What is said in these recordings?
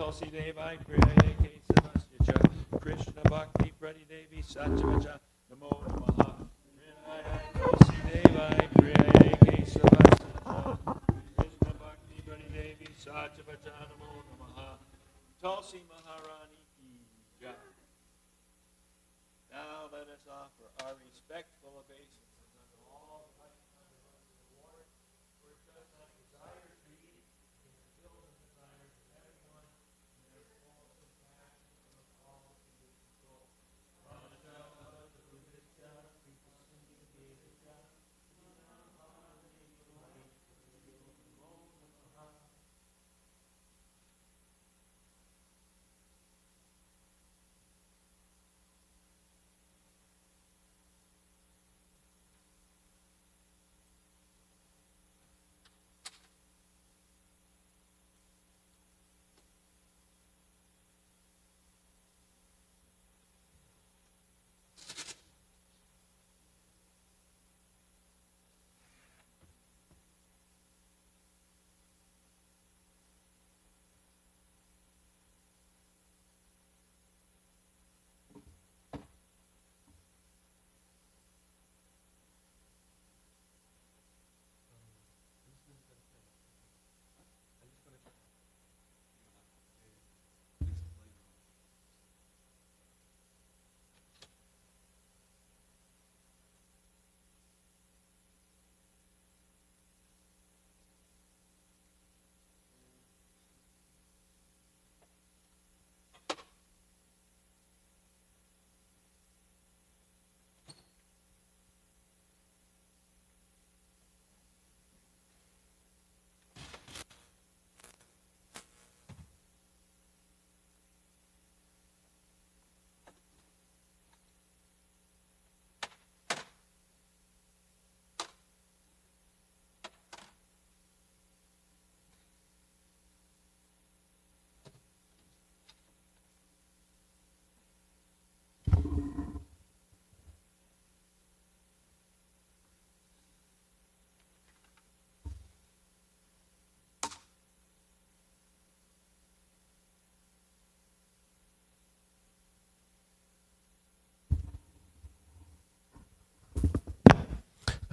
Tulsi Devai Kriya Kesavasya Krishna Bhakti Prati Devi Satchavacha Namo Namaha Tulsi Devai Kriya Kesavasya Krishna Bhakti Prati Devi Satchavacha Namo Namaha Tulsi Maharani Ki Jai. Now let us offer our respectful obeisances unto all the lifetime of the Lord, for just like desire to eat, and fulfill the desires of everyone, and their full compassion of all of the good soul.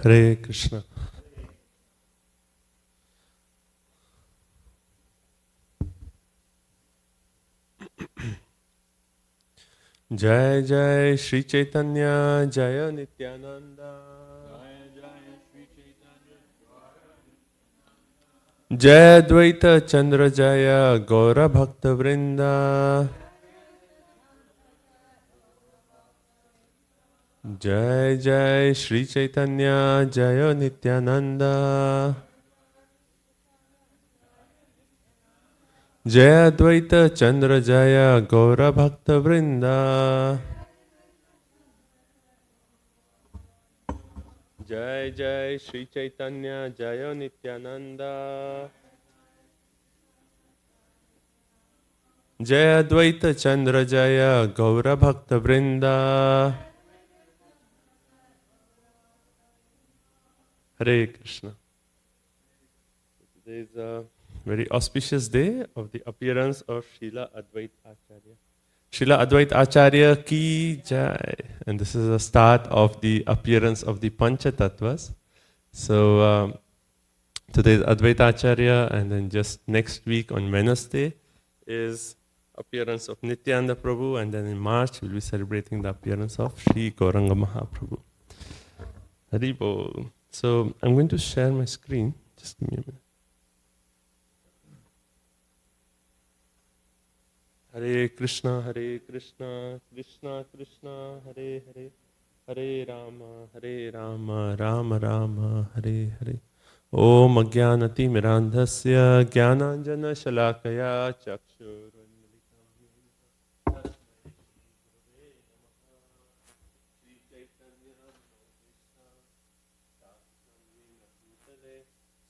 Hare Krishna. Jai Jai Shri Chaitanya Jaya Nityananda Jai Dvaita Chandra Jaya Gaura Bhakta Vrinda Jai Jai Shri Chaitanya Jaya Nityananda Jai Advaita Chandra Jaya Gaura Bhakta Vrinda Jai Jai Shri Chaitanya Jaya Nityananda Jai Advaita Chandra Jaya Gaura Bhakta Vrinda. Hare Krishna. Today is a very auspicious day of the appearance of Srila Advaita Acharya. Srila Advaita Acharya ki jai. And this is the start of the appearance of the Pancha Tattvas. So today is Advaita Acharya, and then just next week on Wednesday is appearance of Nityananda Prabhu, and then in March we'll be celebrating the appearance of Sri Gauranga Mahaprabhu. Haribol. So I'm going to share my screen. Just give me a minute. Hare Krishna, Krishna Krishna, Hare Hare, Hare Rama, Rama Rama, Hare Hare. Om Ajnanati Mirandhasya Jnananjana Shalakaya Chakshurunmilitam Tasmai Shri Shri Chaitanya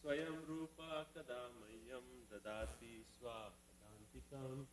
Swayam Rupa Kadamayam Dadati Swapadantikam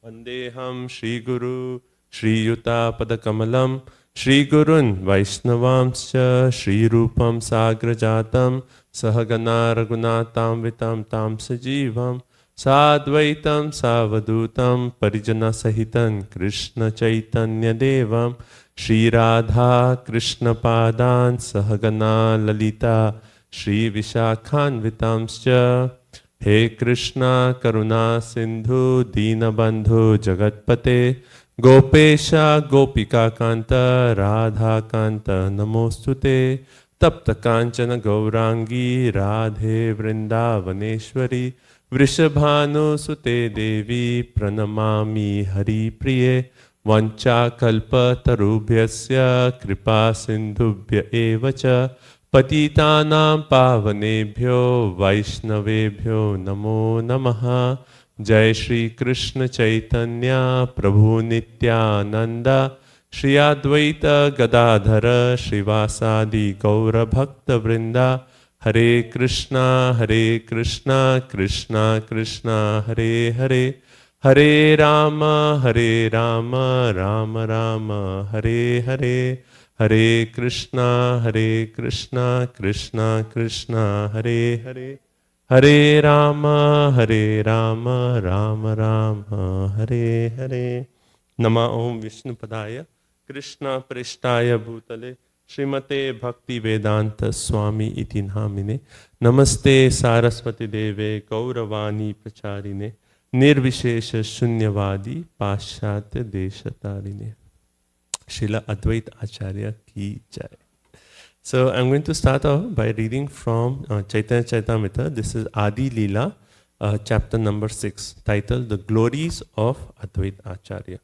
Vandeham Shri Guru Shri Yuta Padakamalam Shri Gurun Vaishnavamscha Shri Rupam Sagrajatam Sahagana Raghunatam Vitam Tam Sajivam Sadvaitam Savadutam Parijana Sahitan Krishna Chaitanya Devam Shri Radha Krishna Padan Sahagana Lalita Shri Vishakhanvitamscha He Krishna Karuna Sindhu Dinabandhu Jagatpate Gopesha Gopika Kanta Radha Kanta Namostute Tapta Kanchana Gaurangi Radhe Vrindavaneshwari Vrishabhanu Sute Devi Pranamami Hari Priye Vancha Kalpa Tarubhyasya Kripa Sindhubhya Evacha Patitanam Pavanebhyo Vaishnavebhyo Namo Namaha Jai Shri Krishna Chaitanya Prabhu Nityananda Shri Advaita Gadadhara Srivasadi Gaura Bhakta Vrinda Hare Krishna Krishna Krishna Hare Hare Hare Rama Rama Rama Hare Hare Hare Krishna Krishna Krishna Hare Hare Hare Rama Rama Rama Hare Hare Nama Om Vishnu Padaya Krishna Prishtaya Bhutale Srimate Bhakti Vedanta Swami Iti Namine Namaste Saraswati Deve Gauravani Pracharine Nirvishesha Shunyavadi Pashatya Deshatarine Srila Advaita Acharya Ki Jai. So I'm going to start off by reading from Chaitanya Charitamrita. This is Adi Leela, chapter number 6, titled The Glories of Advaita Acharya.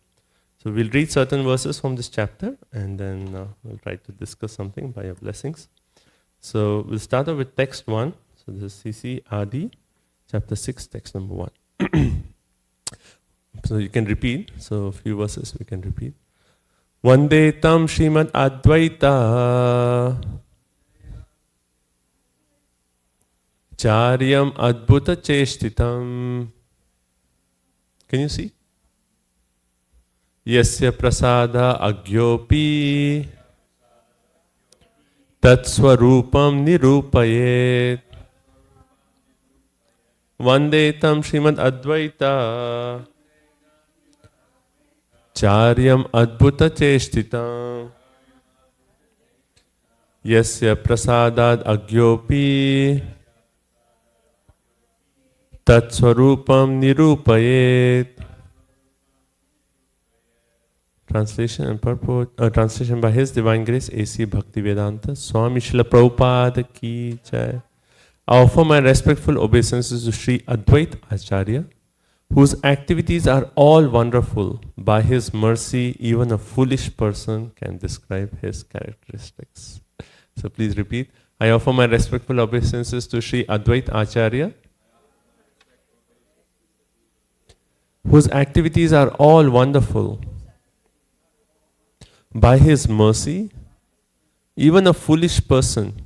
So we'll read certain verses from this chapter and then we'll try to discuss something by your blessings. So we'll start off with text 1. So this is CC Adi, chapter 6, text number 1. So you can repeat. So a few verses we can repeat. Vande tam Srimad Advaita Charyam Adbhuta Cheshtitam. Can you see? Yasya prasada agyopi tatswarupam nirupayet. Vande tam Srimad Advaita Charyam Adbhuta Cheshtitam Yasya prasadad agyopi tatswarupam nirupayet. Translation and purport. Translation by His Divine Grace A.C. Bhaktivedanta Swami Srila Prabhupada Ki Jai. I offer my respectful obeisances to Sri Advaita Acharya, whose activities are all wonderful. By his mercy, even a foolish person can describe his characteristics. So please repeat. I offer my respectful obeisances to Sri Advaita Acharya, whose activities are all wonderful. By his mercy, even a foolish person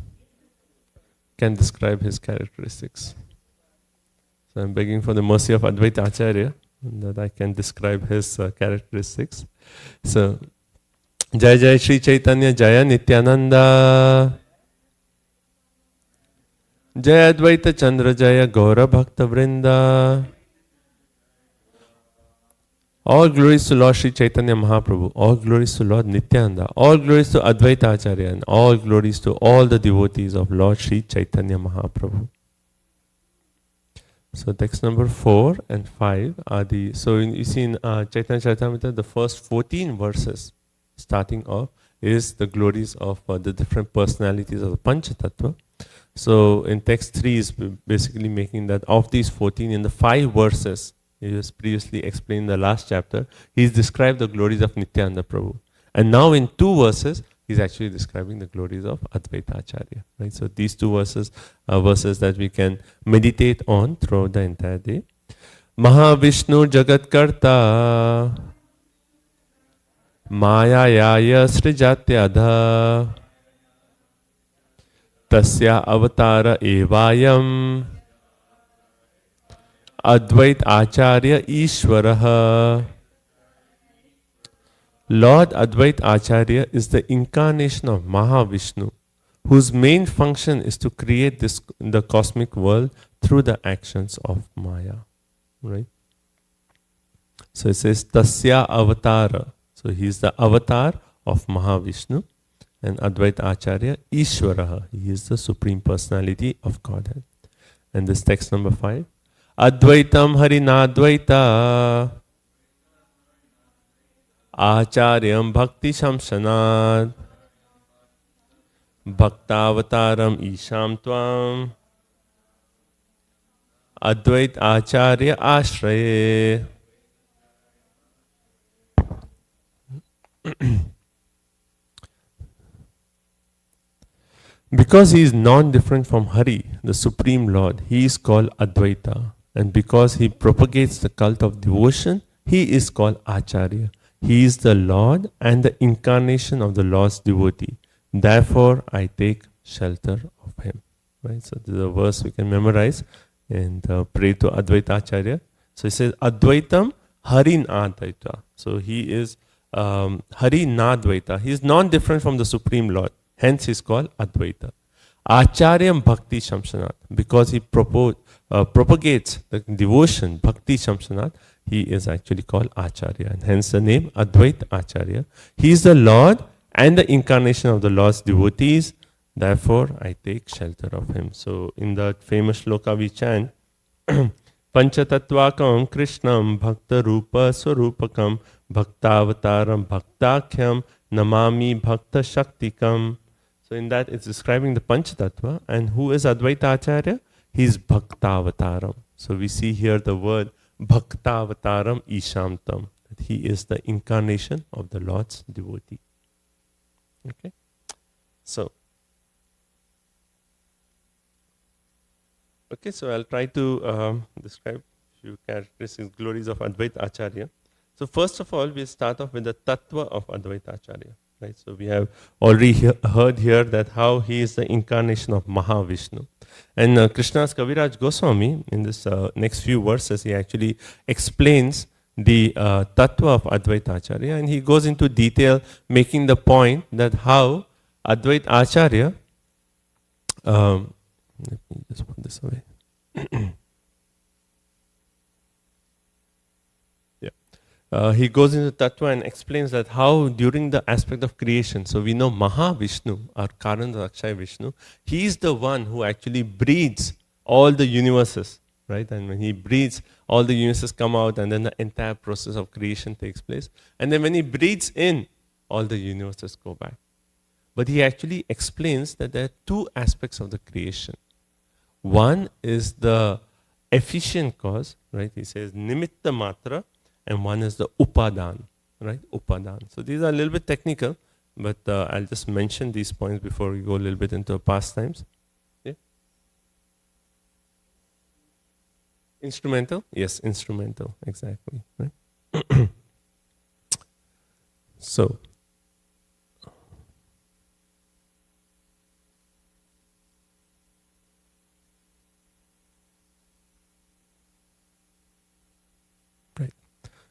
can describe his characteristics. So I'm begging for the mercy of Advaita Acharya that I can describe his characteristics. So, Jai Jai Shri Chaitanya Jaya Nityananda Jaya Advaita Chandra Jaya Gaura Bhakta Vrinda. All glories to Lord Sri Chaitanya Mahaprabhu, all glories to Lord Nityananda, all glories to Advaita Acharya, and all glories to all the devotees of Lord Sri Chaitanya Mahaprabhu. So text number 4 and 5 are the, so you see in Chaitanya Charitamrita, the first 14 verses starting off is the glories of the different personalities of the Panchatattva. So in text 3 is basically making that of these 14, in the 5 verses, he was previously explained in the last chapter, he's described the glories of Nityananda Prabhu. And now in 2 verses, he's actually describing the glories of Advaita Acharya. Right? So these 2 verses are verses that we can meditate on throughout the entire day. Mahavishnu Jagat Karta Maya Yaya Srijatyadha Tasya Avatara Evayam Advait Acharya Ishwaraha. Lord Advait Acharya is the incarnation of Mahavishnu, whose main function is to create the cosmic world through the actions of Maya. right? So it says Tasya Avatara. So he is the avatar of Mahavishnu. And Advaita Acharya, Ishwaraha. He is the Supreme Personality of Godhead. And this text number 5. Advaitam Harinadvaita Acharyam Bhakti Shamshanad Bhaktavataram Isham Tvam Advait Acharya Ashraye. Because he is non-different from Hari, the Supreme Lord, he is called Advaita. And because he propagates the cult of devotion, he is called Acharya. He is the Lord and the incarnation of the Lord's devotee. Therefore, I take shelter of him. Right? So this is a verse we can memorize and pray to Advaita Acharya. So it says, Advaitam Harin Advaita. So he is Hari Nadvaita. He is non-different from the Supreme Lord. Hence he is called Advaita. Acharyam Bhakti Shamshanat. Because he propagates the devotion, Bhakti Shamshanat, he is actually called Acharya. And hence the name Advaita Acharya. He is the Lord and the incarnation of the Lord's devotees. Therefore, I take shelter of him. So in that famous shloka we chant, Panchatatvakam Krishnam Bhakta Rupa Swarupakam Bhaktavataram Bhaktakhyam Namami Bhakta Shaktikam. So in that it's describing the Panchatattva. And who is Advaita Acharya? He is Bhaktavataram. So we see here the word Bhaktavataram Ishamtam. That he is the incarnation of the Lord's devotee. Okay. So I'll try to describe a few characteristics, glories of Advaita Acharya. So first of all, we'll start off with the Tattva of Advaita Acharya. Right? So we have already heard here that how he is the incarnation of Mahavishnu. And Krishna's Kaviraj Goswami, in this next few verses, he actually explains the Tattva of Advaita Acharya. And he goes into detail making the point that how Advaita Acharya, let me just put this away. He goes into Tattva and explains that how during the aspect of creation, so we know Mahavishnu, or Karana Akshay Vishnu, he is the one who actually breathes all the universes, right? And when he breathes, all the universes come out and then the entire process of creation takes place. And then when he breathes in, all the universes go back. But he actually explains that there are two aspects of the creation. One is the efficient cause, right? He says Nimitta Matra, and one is the Upadan, right? Upadan. So these are a little bit technical, but I'll just mention these points before we go a little bit into pastimes. Yeah? Instrumental? Yes, instrumental, exactly. Right? So,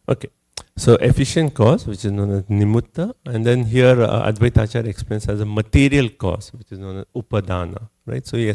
okay, so efficient cause, which is known as Nimutta, and then here Advaita Acharya explains as a material cause, which is known as Upadana, right? So he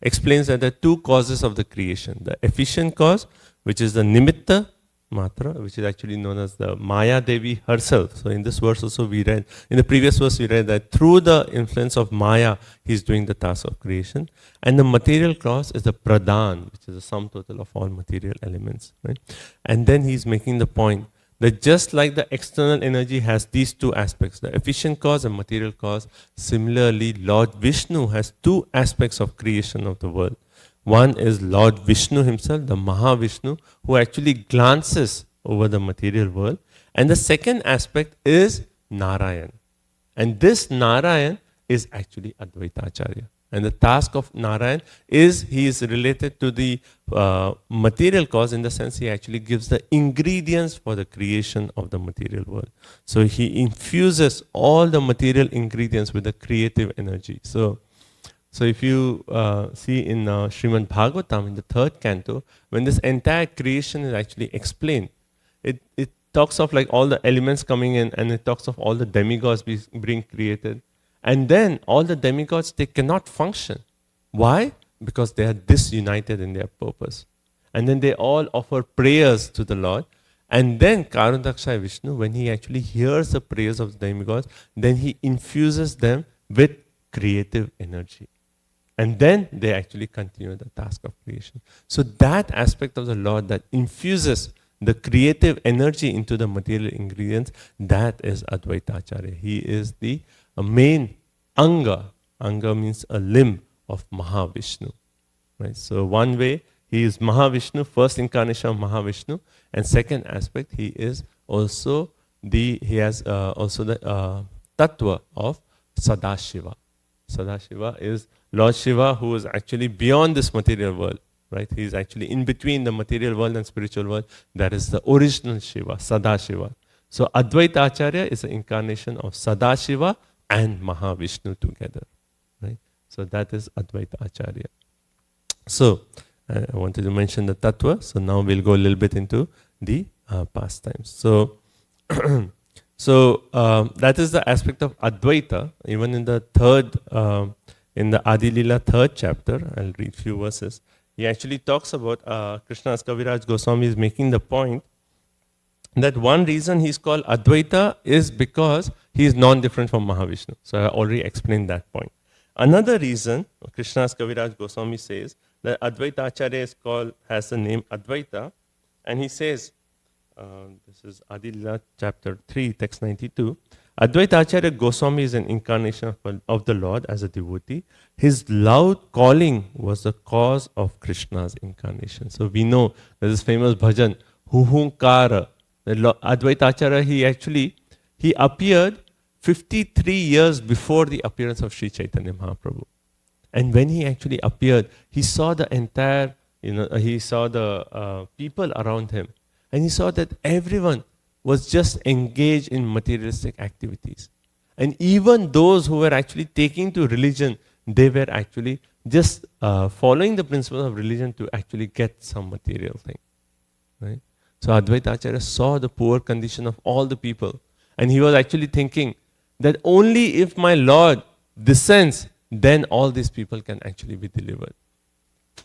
explains that there are two causes of the creation. The efficient cause, which is the Nimitta Matra, which is actually known as the Maya Devi herself. So in this verse also we read, in the previous verse we read that through the influence of Maya, he's doing the task of creation. And the material cause is the Pradhan, which is the sum total of all material elements, right? And then he's making the point that just like the external energy has these two aspects, the efficient cause and material cause, similarly Lord Vishnu has two aspects of creation of the world. One is Lord Vishnu himself, the Mahavishnu, who actually glances over the material world. And the second aspect is Narayan. And this Narayan is actually Advaita Acharya. And the task of Narayan is, he is related to the material cause in the sense he actually gives the ingredients for the creation of the material world. So he infuses all the material ingredients with the creative energy. So if you see in Srimad Bhagavatam, in the 3rd canto, when this entire creation is actually explained, it talks of like all the elements coming in, and it talks of all the demigods being created. And then all the demigods, they cannot function. Why? Because they are disunited in their purpose. and then they all offer prayers to the Lord. And then Karundaksha Vishnu, when he actually hears the prayers of the demigods, then he infuses them with creative energy. And then they actually continue the task of creation. So that aspect of the Lord that infuses the creative energy into the material ingredients, that is Advaita Acharya. He is the main Anga. Anga means a limb of Mahavishnu. Right? So one way, he is Mahavishnu, first incarnation of Mahavishnu, and second aspect, he is also he has also the Tattva of Sadashiva. Sadashiva is Lord Shiva, who is actually beyond this material world. Right? He is actually in between the material world and spiritual world. That is the original Shiva, Sadashiva. So Advaita Acharya is an incarnation of Sadashiva and Mahavishnu together. Right? So that is Advaita Acharya. So I wanted to mention the Tattva. So now we'll go a little bit into the pastimes. So that is the aspect of Advaita. Even in the third, in the Adi Lila third chapter, I'll read few verses. He actually talks about Krishna's Kaviraj Goswami is making the point that one reason he's called Advaita is because he is non-different from Mahavishnu. So I already explained that point. Another reason, Krishna's Kaviraj Goswami says that Advaita Acharya is called, has the name Advaita, and he says, this is Adi Lila chapter 3, text 92, Advaita Acharya Goswami is an incarnation of the Lord as a devotee. His loud calling was the cause of Krishna's incarnation. So we know there's this famous bhajan, Huhunkara. Advaita Acharya, he appeared 53 years before the appearance of Sri Chaitanya Mahaprabhu. And when he actually appeared, he saw the entire, he saw the people around him. And he saw that everyone was just engaged in materialistic activities. And even those who were actually taking to religion, they were actually just following the principles of religion to actually get some material thing. Right? So Advaita Acharya saw the poor condition of all the people. And he was actually thinking that only if my Lord descends, then all these people can actually be delivered.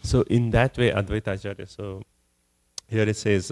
So in that way, Advaita Acharya, so here it says,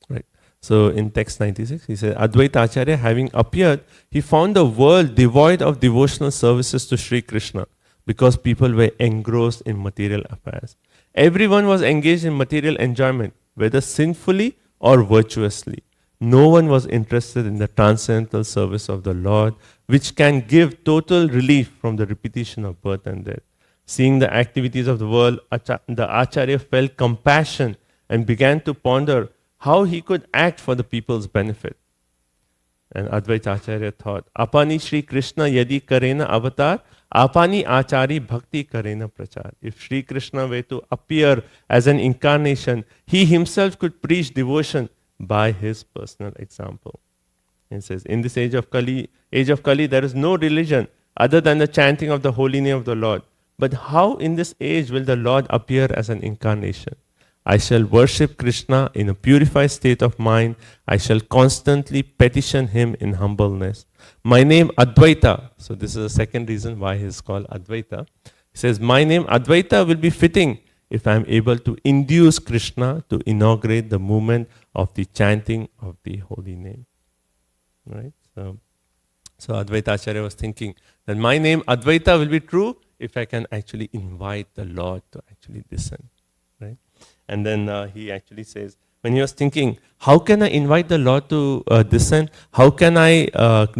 right. So in text 96, he says, Advaita Acharya having appeared, he found the world devoid of devotional services to Sri Krishna because people were engrossed in material affairs. Everyone was engaged in material enjoyment, whether sinfully or virtuously. No one was interested in the transcendental service of the Lord, which can give total relief from the repetition of birth and death. Seeing the activities of the world, the Acharya felt compassion and began to ponder how he could act for the people's benefit. And Advaita Acharya thought, Apani Sri Krishna yadi karena avatar, Apani Achari bhakti karena prachar. If Sri Krishna were to appear as an incarnation, he himself could preach devotion by his personal example. It says, in this age of Kali, there is no religion other than the chanting of the holy name of the Lord. But how in this age will the Lord appear as an incarnation? I shall worship Krishna in a purified state of mind. I shall constantly petition him in humbleness. My name Advaita. So this is the second reason why he is called Advaita. He says, my name Advaita will be fitting if I am able to induce Krishna to inaugurate the movement of the chanting of the holy name. Right? So Advaita Acharya was thinking that my name Advaita will be true if I can actually invite the Lord to actually descend. Right? And then he actually says, when he was thinking, how can I invite the Lord to descend? How can I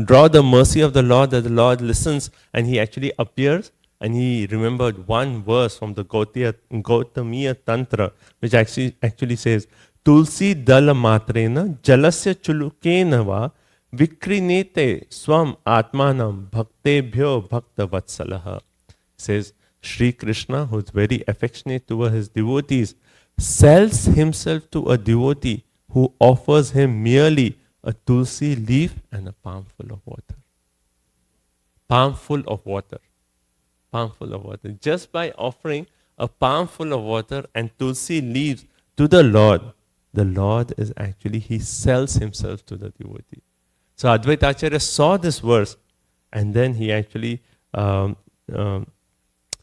draw the mercy of the Lord that the Lord listens and he actually appears? And he remembered one verse from the Gautamiya Tantra, which actually says, Tulsi dala matrena jalasya chulukena va vikrinete swam atmanam bhaktebhyo bhakta vatsalaha. Says, Sri Krishna, who is very affectionate toward his devotees, sells himself to a devotee who offers him merely a tulsi leaf and a palmful of water. Palmful of water. Palmful of water. Just by offering a palmful of water and tulsi leaves to the Lord is actually, he sells himself to the devotee. So Advaita Acharya saw this verse and then he actually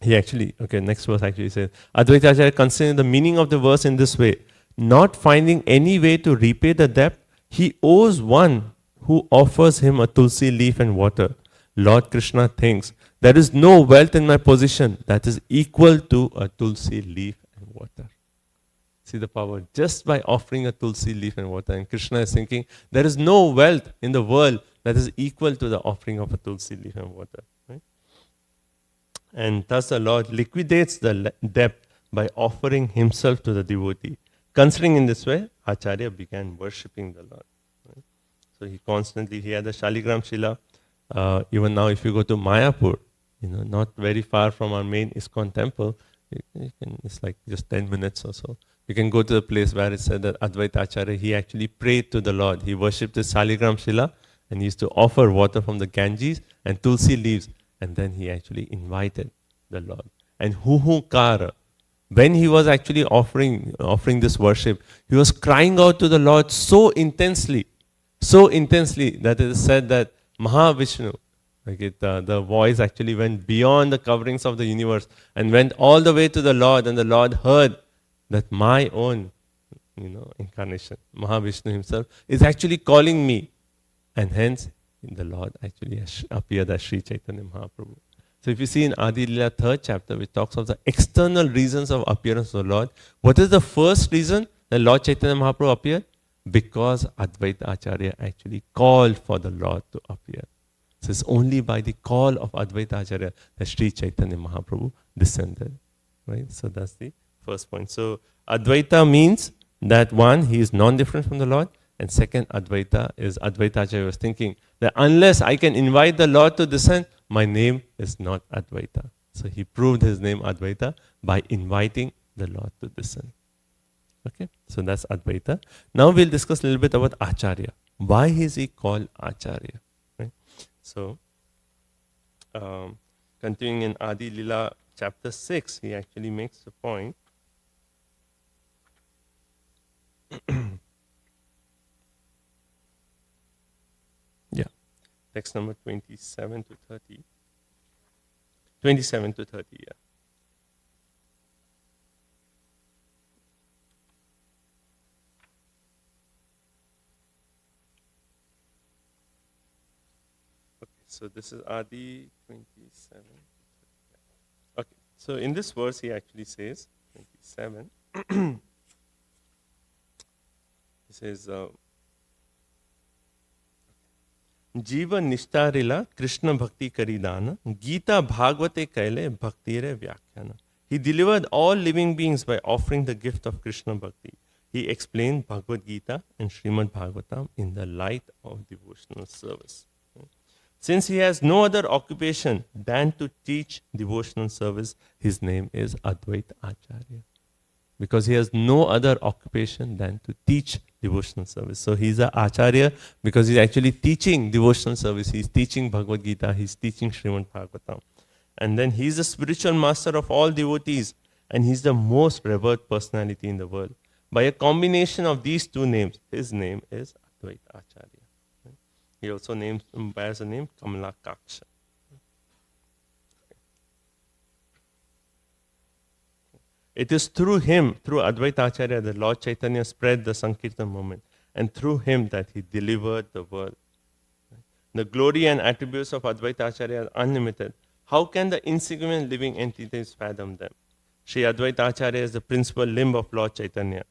he actually, okay, next verse actually says, Advaita Acharya considering the meaning of the verse in this way, not finding any way to repay the debt, he owes one who offers him a tulsi leaf and water. Lord Krishna thinks, there is no wealth in my possession that is equal to a tulsi leaf and water. See the power, just by offering a tulsi leaf and water. And Krishna is thinking, there is no wealth in the world that is equal to the offering of a tulsi leaf and water. Right? And thus the Lord liquidates the debt by offering himself to the devotee. Considering in this way, Acharya began worshipping the Lord. Right? So he had the Shaligram Shila. Even now if you go to Mayapur, not very far from our main ISKCON temple, it's like just 10 minutes or so. You can go to the place where it said that Advaita Acharya, he actually prayed to the Lord. He worshipped the Shaligram Shila and he used to offer water from the Ganges and tulsi leaves. And then he actually invited the Lord. And Huhunkara, when he was actually offering this worship, he was crying out to the Lord so intensely that it is said that Mahavishnu, the voice actually went beyond the coverings of the universe and went all the way to the Lord, and the Lord heard that my own incarnation, Mahavishnu himself, is actually calling me. And hence, the Lord actually appeared as Sri Chaitanya Mahaprabhu. So if you see in Adi Lila 3rd chapter, which talks of the external reasons of appearance of the Lord, what is the first reason that Lord Chaitanya Mahaprabhu appeared? Because Advaita Acharya actually called for the Lord to appear. So it's only by the call of Advaita Acharya that Sri Chaitanya Mahaprabhu descended. Right? So that's the first point. So Advaita means that one, he is non-different from the Lord. And second, Advaita is Advaita Acharya was thinking that unless I can invite the Lord to descend, my name is not Advaita. So he proved his name Advaita by inviting the Lord to descend. Okay, so that's Advaita. Now we'll discuss a little bit about Acharya. Why is he called Acharya? Right? So, continuing in Adi Lila chapter 6, he actually makes the point. Yeah, text number 27 to 30. 27 to 30, yeah. So this is Adi 27. Okay, so in this verse he actually says, 27, he says, Jiva Nishtarila Krishna Bhakti Karidana Gita Bhagavate Kaile Bhaktire Vyakhyana. He delivered all living beings by offering the gift of Krishna Bhakti. He explained Bhagavad Gita and Srimad Bhagavatam in the light of devotional service. Since he has no other occupation than to teach devotional service, his name is Advaita Acharya. Because he has no other occupation than to teach devotional service. So he's an Acharya because he's actually teaching devotional service. He's teaching Bhagavad Gita, he's teaching Srimad Bhagavatam. And then he's the spiritual master of all devotees, and he's the most revered personality in the world. By a combination of these two names, his name is Advaita Acharya. He also bears the name Kamala Kaksha. It is through him, through Advaita Acharya, that Lord Chaitanya spread the Sankirtan movement, and through him that he delivered the world. The glory and attributes of Advaita Acharya are unlimited. How can the insignificant living entities fathom them? Sri Advaita Acharya is the principal limb of Lord Chaitanya.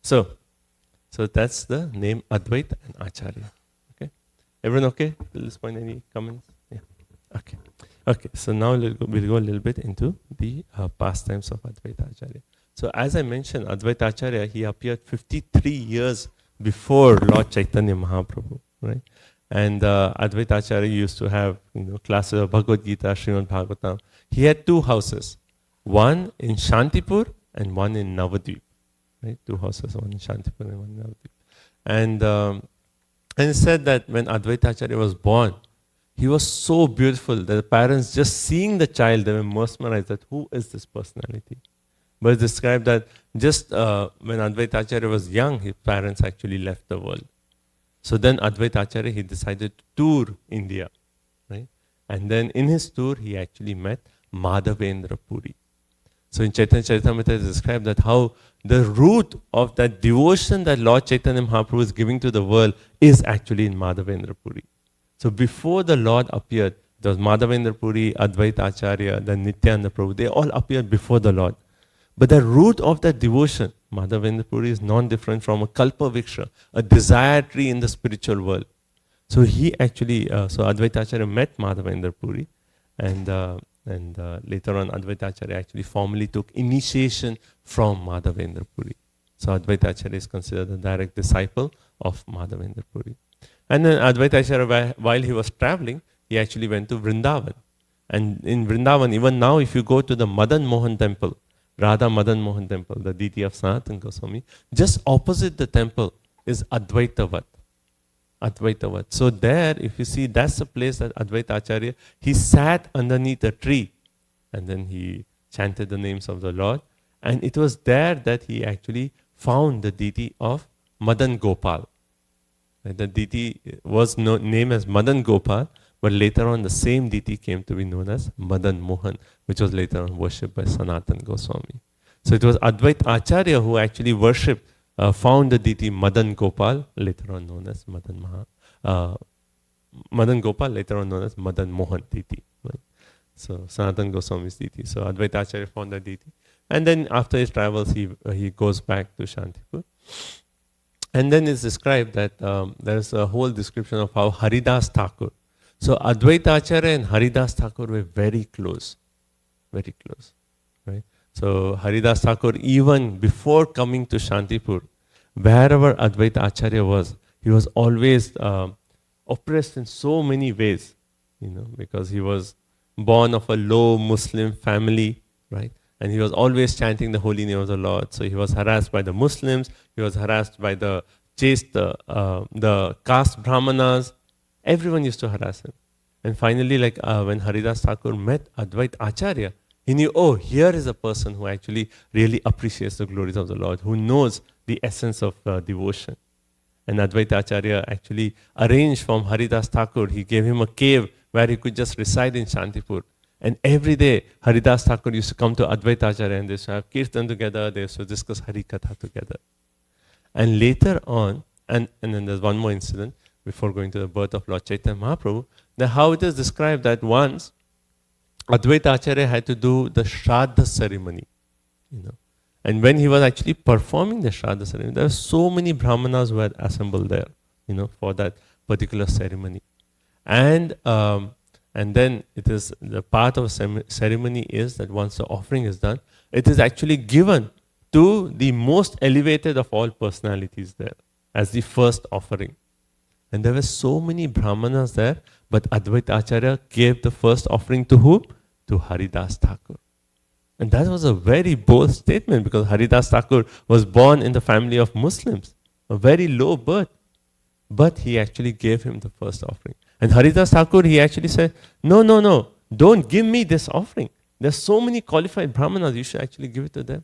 So that's the name Advaita and Acharya. Okay, everyone okay till this point? Any comments? Yeah. Okay. So now we'll go a little bit into the pastimes of Advaita Acharya. So as I mentioned, Advaita Acharya, he appeared 53 years before Lord Chaitanya Mahaprabhu, right? And Advaita Acharya used to have classes of Bhagavad Gita, Srimad Bhagavatam. He had two houses, one in Shantipur and one in Navadvip. Right? Two houses, one in Shantipur and one in Navadvip. And it said that when Advaita Acharya was born, he was so beautiful that the parents, just seeing the child, they were mesmerized that who is this personality? But it's described that just when Advaita Acharya was young, his parents actually left the world. So then Advaita Acharya, he decided to tour India, right? And then in his tour, he actually met Madhavendra Puri. So in Chaitanya Charitamrita, it is described that how the root of that devotion that Lord Chaitanya Mahaprabhu is giving to the world is actually in Madhavendra Puri. So before the Lord appeared, there was Madhavendra Puri, Advaita Acharya, then Nityananda Prabhu. They all appeared before the Lord. But the root of that devotion, Madhavendra Puri, is non-different from a Kalpa Vriksha, a desire tree in the spiritual world. So he actually, so Advaita Acharya met Madhavendra Puri, and later on Advaita Acharya actually formally took initiation from Madhavendra Puri. So Advaita Acharya is considered the direct disciple of Madhavendra Puri. And then Advaita Acharya, while he was traveling, he actually went to Vrindavan. And in Vrindavan, even now, if you go to the Madan Mohan temple, Radha Madan Mohan temple, the deity of Sanatana Goswami, just opposite the temple is Advaitavat. Advaitavat. So there, if you see, that's the place that Advaita Acharya, he sat underneath a tree and then he chanted the names of the Lord. And it was there that he actually found the deity of Madan Gopal. The deity was named as Madan Gopal, but later on the same deity came to be known as Madan Mohan, which was later on worshipped by Sanatana Goswami. So it was Advaita Acharya who actually worshipped, found the deity Madan Gopal, later on known as Madan Gopal, later on known as Madan Mohan deity. Right? So Sanatana Goswami's deity. So Advaita Acharya found the deity. And then after his travels, he goes back to Shantipur. And then it's described that there's a whole description of how Haridas Thakur. So Advaita Acharya and Haridas Thakur were very close. Very close. Right? So Haridas Thakur, even before coming to Shantipur, wherever Advaita Acharya was, he was always oppressed in so many ways, because he was born of a low Muslim family, right? And he was always chanting the holy name of the Lord. So he was harassed by the Muslims, he was harassed by the chaste, the caste brahmanas. Everyone used to harass him. And finally, when Haridas Thakur met Advaita Acharya, he knew, oh, here is a person who actually really appreciates the glories of the Lord, who knows the essence of devotion. And Advaita Acharya actually arranged from Haridas Thakur, he gave him a cave where he could just reside in Shantipur. And every day, Haridas Thakur used to come to Advaita Acharya and they used to have kirtan together, they used to discuss Hari Katha together. And later on, and then there's one more incident before going to the birth of Lord Chaitanya Mahaprabhu, that how it is described that once Advaita Acharya had to do the Shraddha ceremony. And when he was actually performing the Shraddha ceremony, there were so many Brahmanas who had assembled there, for that particular ceremony. And then it is the part of ceremony is that once the offering is done, it is actually given to the most elevated of all personalities there as the first offering. And there were so many Brahmanas there, but Advaita Acharya gave the first offering to whom? To Haridas Thakur. And that was a very bold statement because Haridas Thakur was born in the family of Muslims, a very low birth. But he actually gave him the first offering. And Haridas Thakur, he actually said, no, don't give me this offering. There's so many qualified Brahmanas, you should actually give it to them.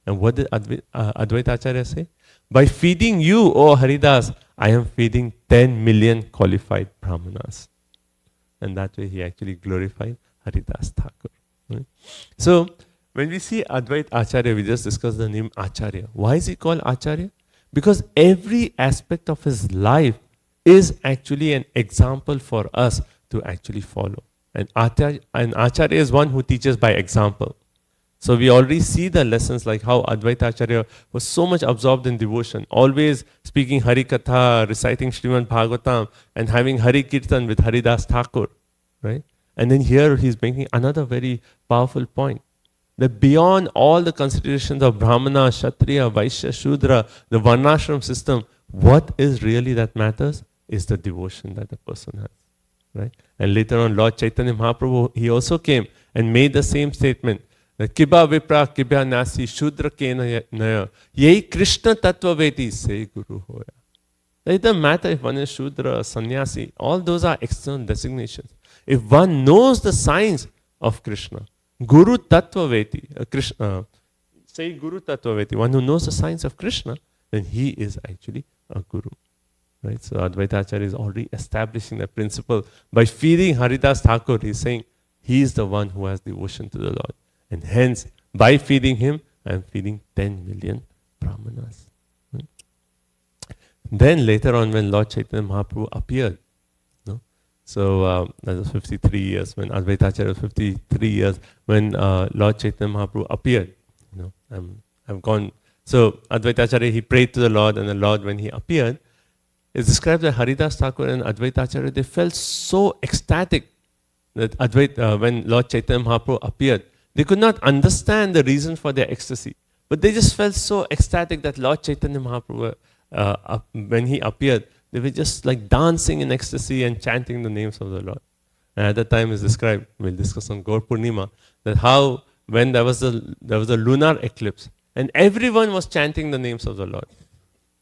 And what did Advaita Acharya say? By feeding you, O Haridas, I am feeding 10 million qualified Brahmanas. And that way he actually glorified Haridas Thakur. Right? So, when we see Advaita Acharya, we just discussed the name Acharya. Why is he called Acharya? Because every aspect of his life is actually an example for us to actually follow. And Acharya is one who teaches by example. So we already see the lessons like how Advaita Acharya was so much absorbed in devotion, always speaking Hari Katha, reciting Srimad Bhagavatam, and having Hari Kirtan with Haridas Thakur. Right? And then here he's making another very powerful point. That beyond all the considerations of Brahmana, Kshatriya, Vaishya, Shudra, the Varnashram system, what is really that matters is the devotion that the person has. Right? And later on, Lord Chaitanya Mahaprabhu, he also came and made the same statement. That Kiba Vipra, Kibya Nasi, Shudra Kena Naya, Yei Krishna Tattva Veti, say Guru Hoya. It doesn't matter if one is Shudra, Sannyasi, all those are external designations. If one knows the science of Krishna, Guru Tattva Veti, Krishna, say Guru Tattva Veti, one who knows the science of Krishna, then he is actually a Guru. Right? So Advaita Acharya is already establishing that principle. By feeding Haridas Thakur, he's saying, he is the one who has devotion to the Lord. And hence, by feeding him, I am feeding 10 million brahmanas. Right? Then later on, when Lord Chaitanya Mahaprabhu appeared, no? So that was 53 years, when Advaita Acharya was 53 years, when Lord Chaitanya Mahaprabhu appeared. You know, I've gone. So Advaita Acharya, he prayed to the Lord, and the Lord, when he appeared, it's described that Haridas Thakur and Advaita Acharya, they felt so ecstatic that when Lord Chaitanya Mahaprabhu appeared, they could not understand the reason for their ecstasy. But they just felt so ecstatic that Lord Chaitanya Mahaprabhu, when he appeared, they were just like dancing in ecstasy and chanting the names of the Lord. And at that time is described, we'll discuss on Gaur Purnima, that how when there was a lunar eclipse, and everyone was chanting the names of the Lord.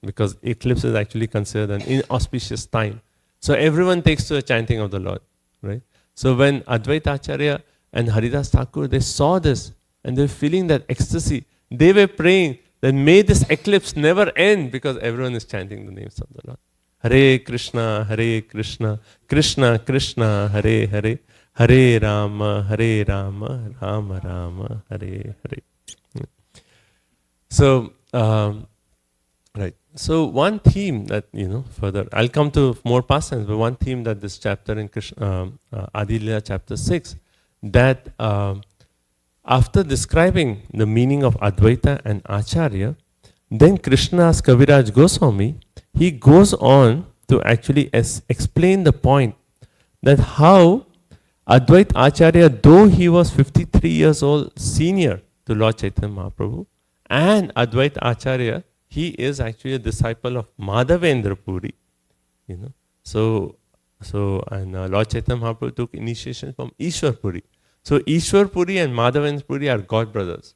Because eclipse is actually considered an inauspicious time. So everyone takes to the chanting of the Lord. Right? So when Advaita Acharya and Haridas Thakur, they saw this and they were feeling that ecstasy, they were praying that may this eclipse never end, because everyone is chanting the names of the Lord. Hare Krishna, Krishna Krishna, Hare Hare, Hare Rama, Rama Rama, Hare Hare. So, right. So one theme that, further, I'll come to more pastimes, but one theme that this chapter in Adi Leela chapter 6, that after describing the meaning of Advaita and Acharya, then Krishna's Kaviraj Goswami, he goes on to actually explain the point that how Advaita Acharya, though he was 53 years old, senior to Lord Chaitanya Mahaprabhu, and Advaita Acharya, he is actually a disciple of Madhavendra Puri. So Lord Chaitanya Mahaprabhu took initiation from Ishwar Puri. So Ishwar Puri and Madhavendra Puri are god brothers.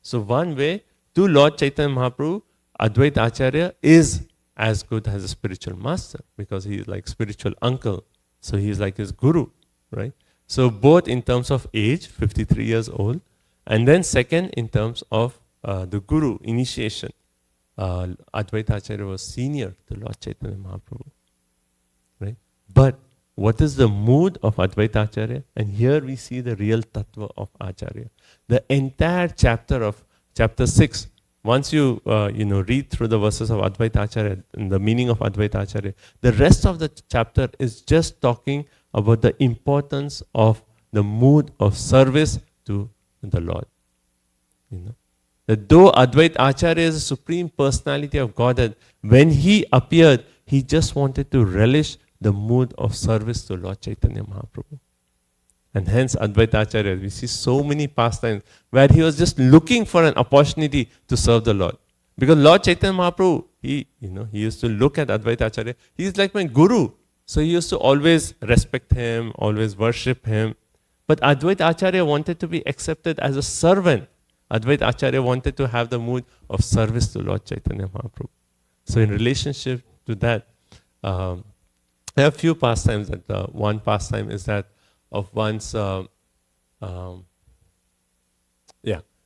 So one way to Lord Chaitanya Mahaprabhu, Advaita Acharya is as good as a spiritual master, because he is like spiritual uncle. So he is like his guru, right? So both in terms of age, 53 years old, and then second in terms of the guru, initiation. Advaita Acharya was senior to Lord Chaitanya Mahaprabhu, right? But what is the mood of Advaita Acharya? And here we see the real tattva of Acharya. The entire chapter 6, once you read through the verses of Advaita Acharya and the meaning of Advaita Acharya, the rest of the chapter is just talking about the importance of the mood of service to the Lord. That though Advaita Acharya is the supreme personality of Godhead, when he appeared, he just wanted to relish the mood of service to Lord Chaitanya Mahaprabhu. And hence Advaita Acharya, we see so many pastimes where he was just looking for an opportunity to serve the Lord. Because Lord Chaitanya Mahaprabhu, he used to look at Advaita Acharya, he is like my guru. So he used to always respect him, always worship him. But Advaita Acharya wanted to be accepted as a servant. Advaita Acharya wanted to have the mood of service to Lord Chaitanya Mahaprabhu. So in relationship to that, I have few pastimes. One pastime is that of one's,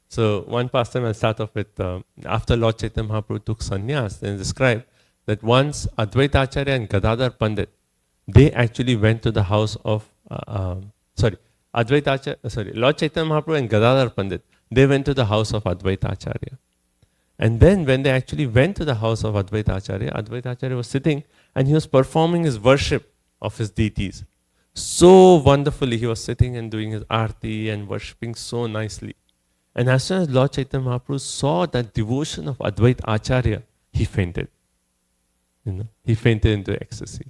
So one pastime I'll start off with, after Lord Chaitanya Mahaprabhu took sannyas, then described that once Advaita Acharya and Gadadhar Pandit, they actually went to the house of, Lord Chaitanya Mahaprabhu and Gadadhar Pandit, they went to the house of Advaita Acharya. And then when they actually went to the house of Advaita Acharya was sitting and he was performing his worship of his deities. So wonderfully, he was sitting and doing his arti and worshipping so nicely. And as soon as Lord Chaitanya Mahaprabhu saw that devotion of Advaita Acharya, he fainted. He fainted into ecstasy.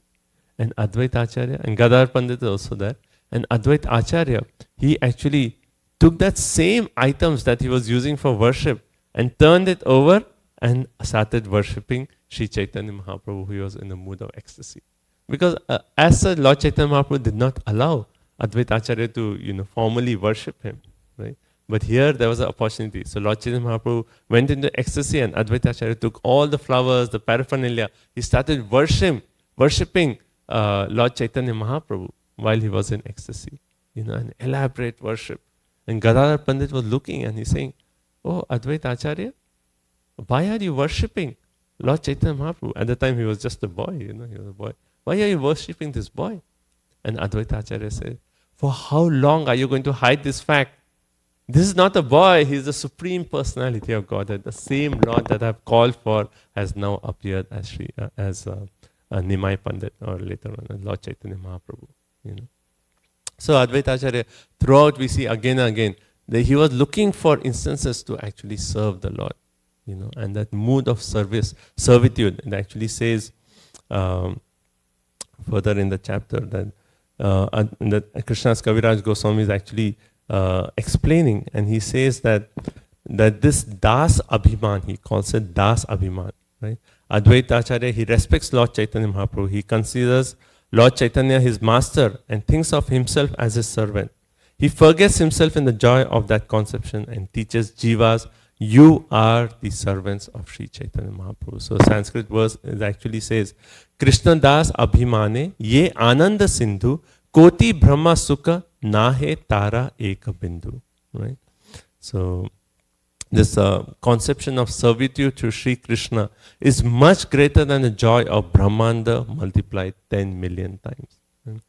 And Advaita Acharya, and Gadadhar Pandit is also there, and Advaita Acharya, he actually took that same items that he was using for worship and turned it over and started worshipping Sri Chaitanya Mahaprabhu, who was in the mood of ecstasy. Because as such, Lord Chaitanya Mahaprabhu did not allow Advaita Acharya to formally worship him, right? But here there was an opportunity. So Lord Chaitanya Mahaprabhu went into ecstasy and Advaita Acharya took all the flowers, the paraphernalia. He started worshipping Lord Chaitanya Mahaprabhu while he was in ecstasy. An elaborate worship. And Gadadhar Pandit was looking and he's saying, "Oh, Advaita Acharya, why are you worshipping? Lord Chaitanya Mahaprabhu. At the time he was just a boy, he was a boy. Why are you worshipping this boy? And Advaita Acharya said, for how long are you going to hide this fact? This is not a boy, he is the Supreme Personality of Godhead. The same Lord that I have called for has now appeared as Nimai Pandit, or later on as Lord Chaitanya Mahaprabhu. So Advaita Acharya, throughout we see again and again that he was looking for instances to actually serve the Lord. And that mood of servitude, it actually says further in the chapter that Krishna's Kaviraj Goswami is actually explaining, and he says that this Das Abhiman, he calls it Das Abhiman, right? Advaita Acharya, he respects Lord Chaitanya Mahaprabhu. He considers Lord Chaitanya his master and thinks of himself as his servant. He forgets himself in the joy of that conception and teaches jivas, you are the servants of Sri Chaitanya Mahaprabhu. So Sanskrit verse actually says, Krishna Das Abhimane ye Ananda Sindhu Koti Brahma Sukha Nahe Tara Eka Bindu. Right? So this conception of servitude to Sri Krishna is much greater than the joy of Brahmanda multiplied 10 million times. Right?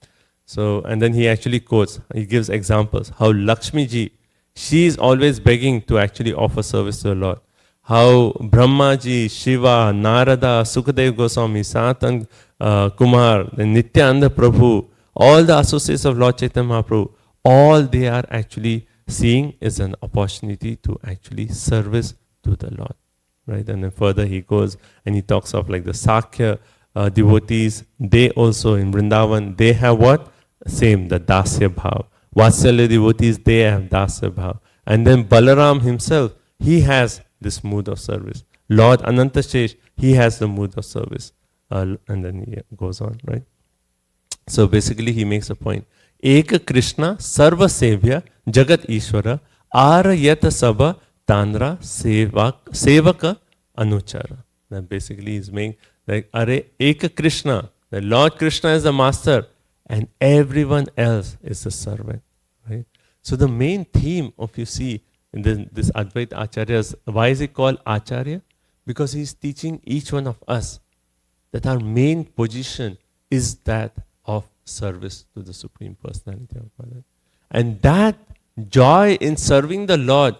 So, and then he actually quotes, he gives examples, how Lakshmi ji, she is always begging to actually offer service to the Lord. How Brahma ji, Shiva, Narada, Sukadev Goswami, Sanatan Kumar, the Nityananda Prabhu, all the associates of Lord Chaitanya Mahaprabhu, all they are actually seeing is an opportunity to actually service to the Lord. Right? And then further he goes and he talks of like the Sakya devotees, they also in Vrindavan, they have what? Same, the Dasya Bhav. Vatsalya devotees, they have Dasya Bhav. And then Balaram himself, he has this mood of service. Lord Anantashesh, he has the mood of service. And then he goes on, right? So basically he makes a point. Eka Krishna Sarva Sevya Jagat Ishvara Arayata Sabha Tanra Sevaka Anuchara. That basically is making like Are Eka Krishna, the Lord Krishna is the master and everyone else is the servant. Right? So the main theme of you see in this Advaita Acharya's, why is he called Acharya? Because he is teaching each one of us that our main position is that of service to the Supreme Personality of Godhead. And that joy in serving the Lord,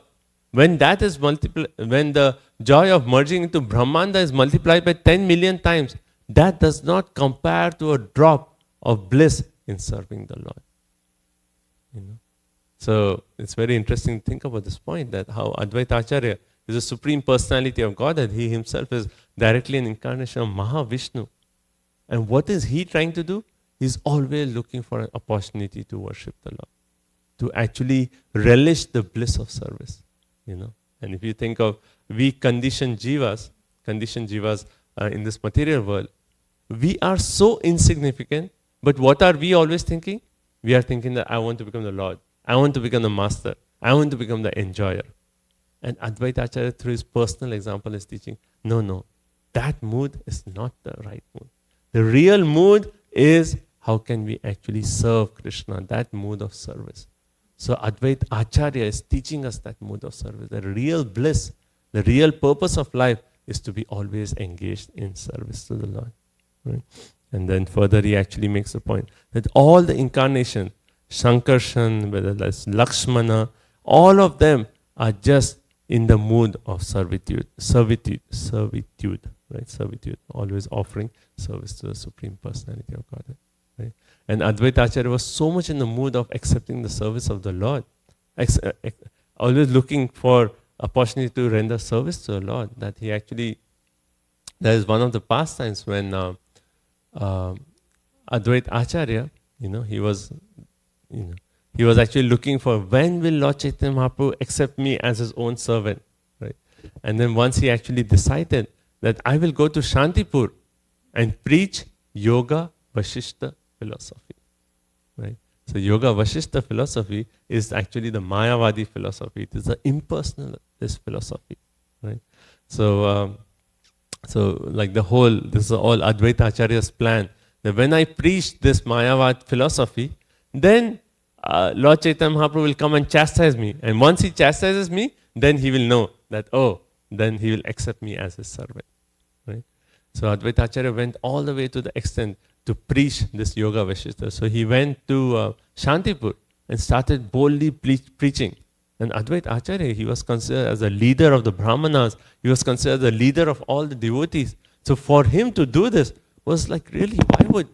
when that is when the joy of merging into Brahmanda is multiplied by 10 million times, that does not compare to a drop of bliss in serving the Lord. So it's very interesting to think about this point, that how Advaita Acharya is the Supreme Personality of Godhead. He himself is directly an incarnation of Mahavishnu. And what is he trying to do? He's always looking for an opportunity to worship the Lord, to actually relish the bliss of service. And if you think of we conditioned jivas in this material world, we are so insignificant, but what are we always thinking? We are thinking that I want to become the Lord, I want to become the master, I want to become the enjoyer. And Advaita Acharya through his personal example is teaching, no, that mood is not the right mood. The real mood is how can we actually serve Krishna, that mood of service. So Advaita Acharya is teaching us that mood of service. The real bliss, the real purpose of life is to be always engaged in service to the Lord. Right? And then further he actually makes the point that all the incarnations, Shankarshan, whether that's Lakshmana, all of them are just in the mood of servitude, right? Servitude, always offering service to the Supreme Personality of Godhead. Right? And Advaita Acharya was so much in the mood of accepting the service of the Lord, always looking for opportunity to render service to the Lord, that he actually, there is one of the pastimes when Advaita Acharya, he was actually looking for when will Lord Chaitanya Mahaprabhu accept me as his own servant, right? And then once he actually decided that I will go to Shantipur and preach Yoga Vashishta philosophy, right? So Yoga Vashishta philosophy is actually the Mayavadi philosophy. It is the impersonalist philosophy, right? So, like this is all Advaita Acharya's plan. That when I preach this Mayavad philosophy, then Lord Chaitanya Mahaprabhu will come and chastise me. And once he chastises me, then he will know that, then he will accept me as his servant. Right? So Advaita Acharya went all the way to the extent to preach this Yoga Vashishta. So he went to Shantipur and started boldly preaching. And Advaita Acharya, he was considered as a leader of the Brahmanas. He was considered the leader of all the devotees. So for him to do this was like, really, why would,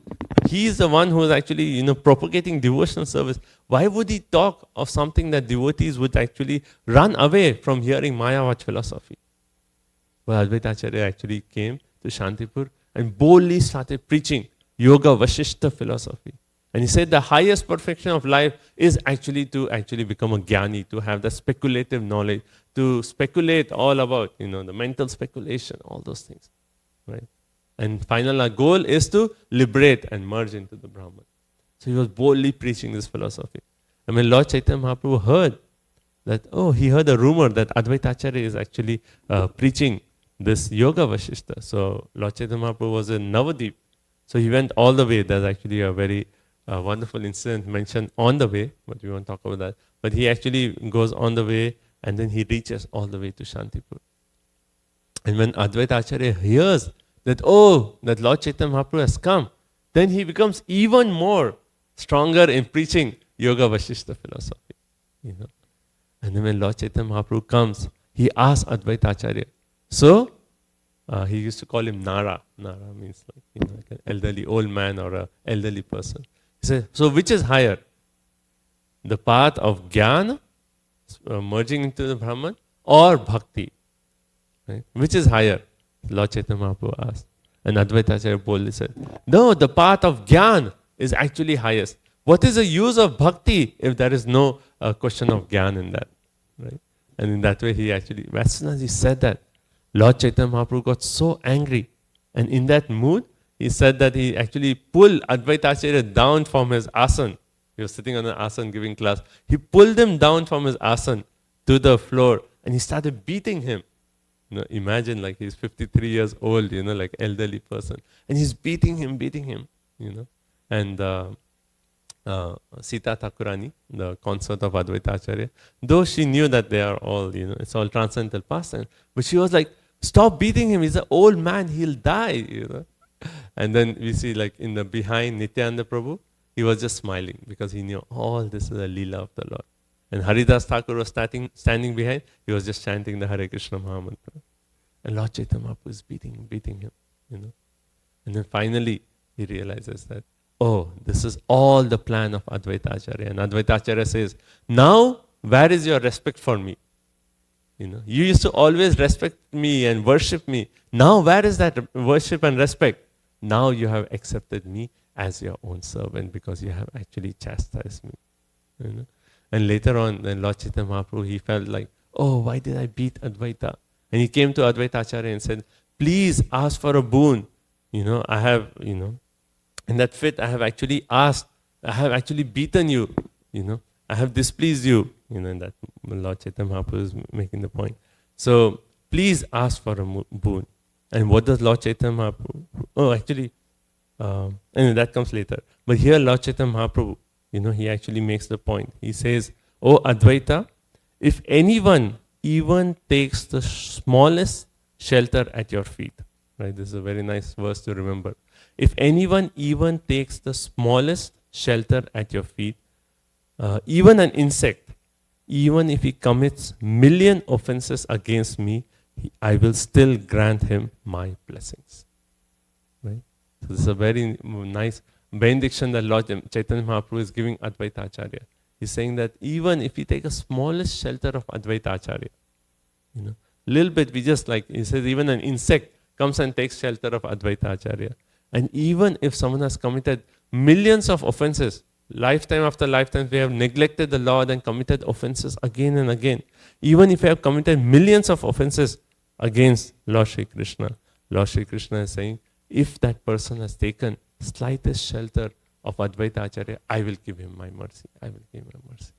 he is the one who is actually, propagating devotional service. Why would he talk of something that devotees would actually run away from hearing Mayavad philosophy? Well, Advaita Acharya actually came to Shantipur and boldly started preaching Yoga Vashishta philosophy. And he said the highest perfection of life is actually to become a jnani, to have the speculative knowledge, to speculate all about, the mental speculation, all those things, right? And final, our goal is to liberate and merge into the Brahman. So he was boldly preaching this philosophy. And when Lord Chaitanya Mahaprabhu heard that, he heard a rumor that Advaita Acharya is actually preaching this Yoga Vashishta. So Lord Chaitanya Mahaprabhu was in Navadip. So he went all the way. There's actually a very wonderful incident mentioned on the way, but we won't talk about that. But he actually goes on the way and then he reaches all the way to Shantipur. And when Advaita Acharya hears that, that Lord Chaitanya Mahaprabhu has come, then he becomes even more stronger in preaching Yoga Vashishta philosophy. And then when Lord Chaitanya Mahaprabhu comes, he asks Advaita Acharya. So, he used to call him Nara. Nara means like an elderly old man or an elderly person. He said, so which is higher? The path of Jnana, merging into the Brahman, or Bhakti? Right? Which is higher? Lord Chaitanya Mahaprabhu asked. And Advaita Acharya boldly said, no, the path of Jnana is actually highest. What is the use of Bhakti if there is no question of Jnana in that? Right? And in that way, he actually, as soon as he said that, Lord Chaitanya Mahaprabhu got so angry. And in that mood, he said that he actually pulled Advaita Acharya down from his asan. He was sitting on an asan giving class. He pulled him down from his asan to the floor and he started beating him. Imagine like he's 53 years old, like elderly person. And he's beating him, And Sita Thakurani, the consort of Advaita Acharya, though she knew that they are all, it's all transcendental pastime, but she was like, stop beating him, he's an old man, he'll die, And then we see like in the behind Nityananda Prabhu, he was just smiling because he knew all this is a Leela of the Lord. And Haridas Thakur was standing behind, he was just chanting the Hare Krishna Mahamantra. And Lord Chaitanya Mahaprabhu is beating him, And then finally he realizes that, this is all the plan of Advaita Acharya. And Advaita Acharya says, now where is your respect for me? You used to always respect me and worship me. Now where is that worship and respect? Now you have accepted me as your own servant because you have actually chastised me. And later on, then Lord Chaitanya Mahaprabhu, he felt like, why did I beat Advaita? And he came to Advaita Acharya and said, please ask for a boon. I have, in that fit, I have actually beaten you, I have displeased you, and that Lord Chaitanya Mahaprabhu is making the point. So, please ask for a boon. And what does Lord Chaitanya Mahaprabhu, and that comes later. But here Lord Chaitanya Mahaprabhu, he actually makes the point. He says, Advaita, if anyone even takes the smallest shelter at your feet, right? This is a very nice verse to remember. If anyone even takes the smallest shelter at your feet, even an insect, even if he commits 1,000,000 offenses against me, I will still grant him my blessings. Right? So this is a very nice benediction that Lord Chaitanya Mahaprabhu is giving Advaita Acharya. He's saying that even if we take a smallest shelter of Advaita Acharya, little bit, we just like, he says even an insect comes and takes shelter of Advaita Acharya. And even if someone has committed millions of offenses, lifetime after lifetime, we have neglected the Lord and committed offenses again and again. Even if we have committed millions of offenses against Lord Shri Krishna is saying, if that person has taken slightest shelter of Advaita Acharya, I will give him my mercy. I will give him my mercy.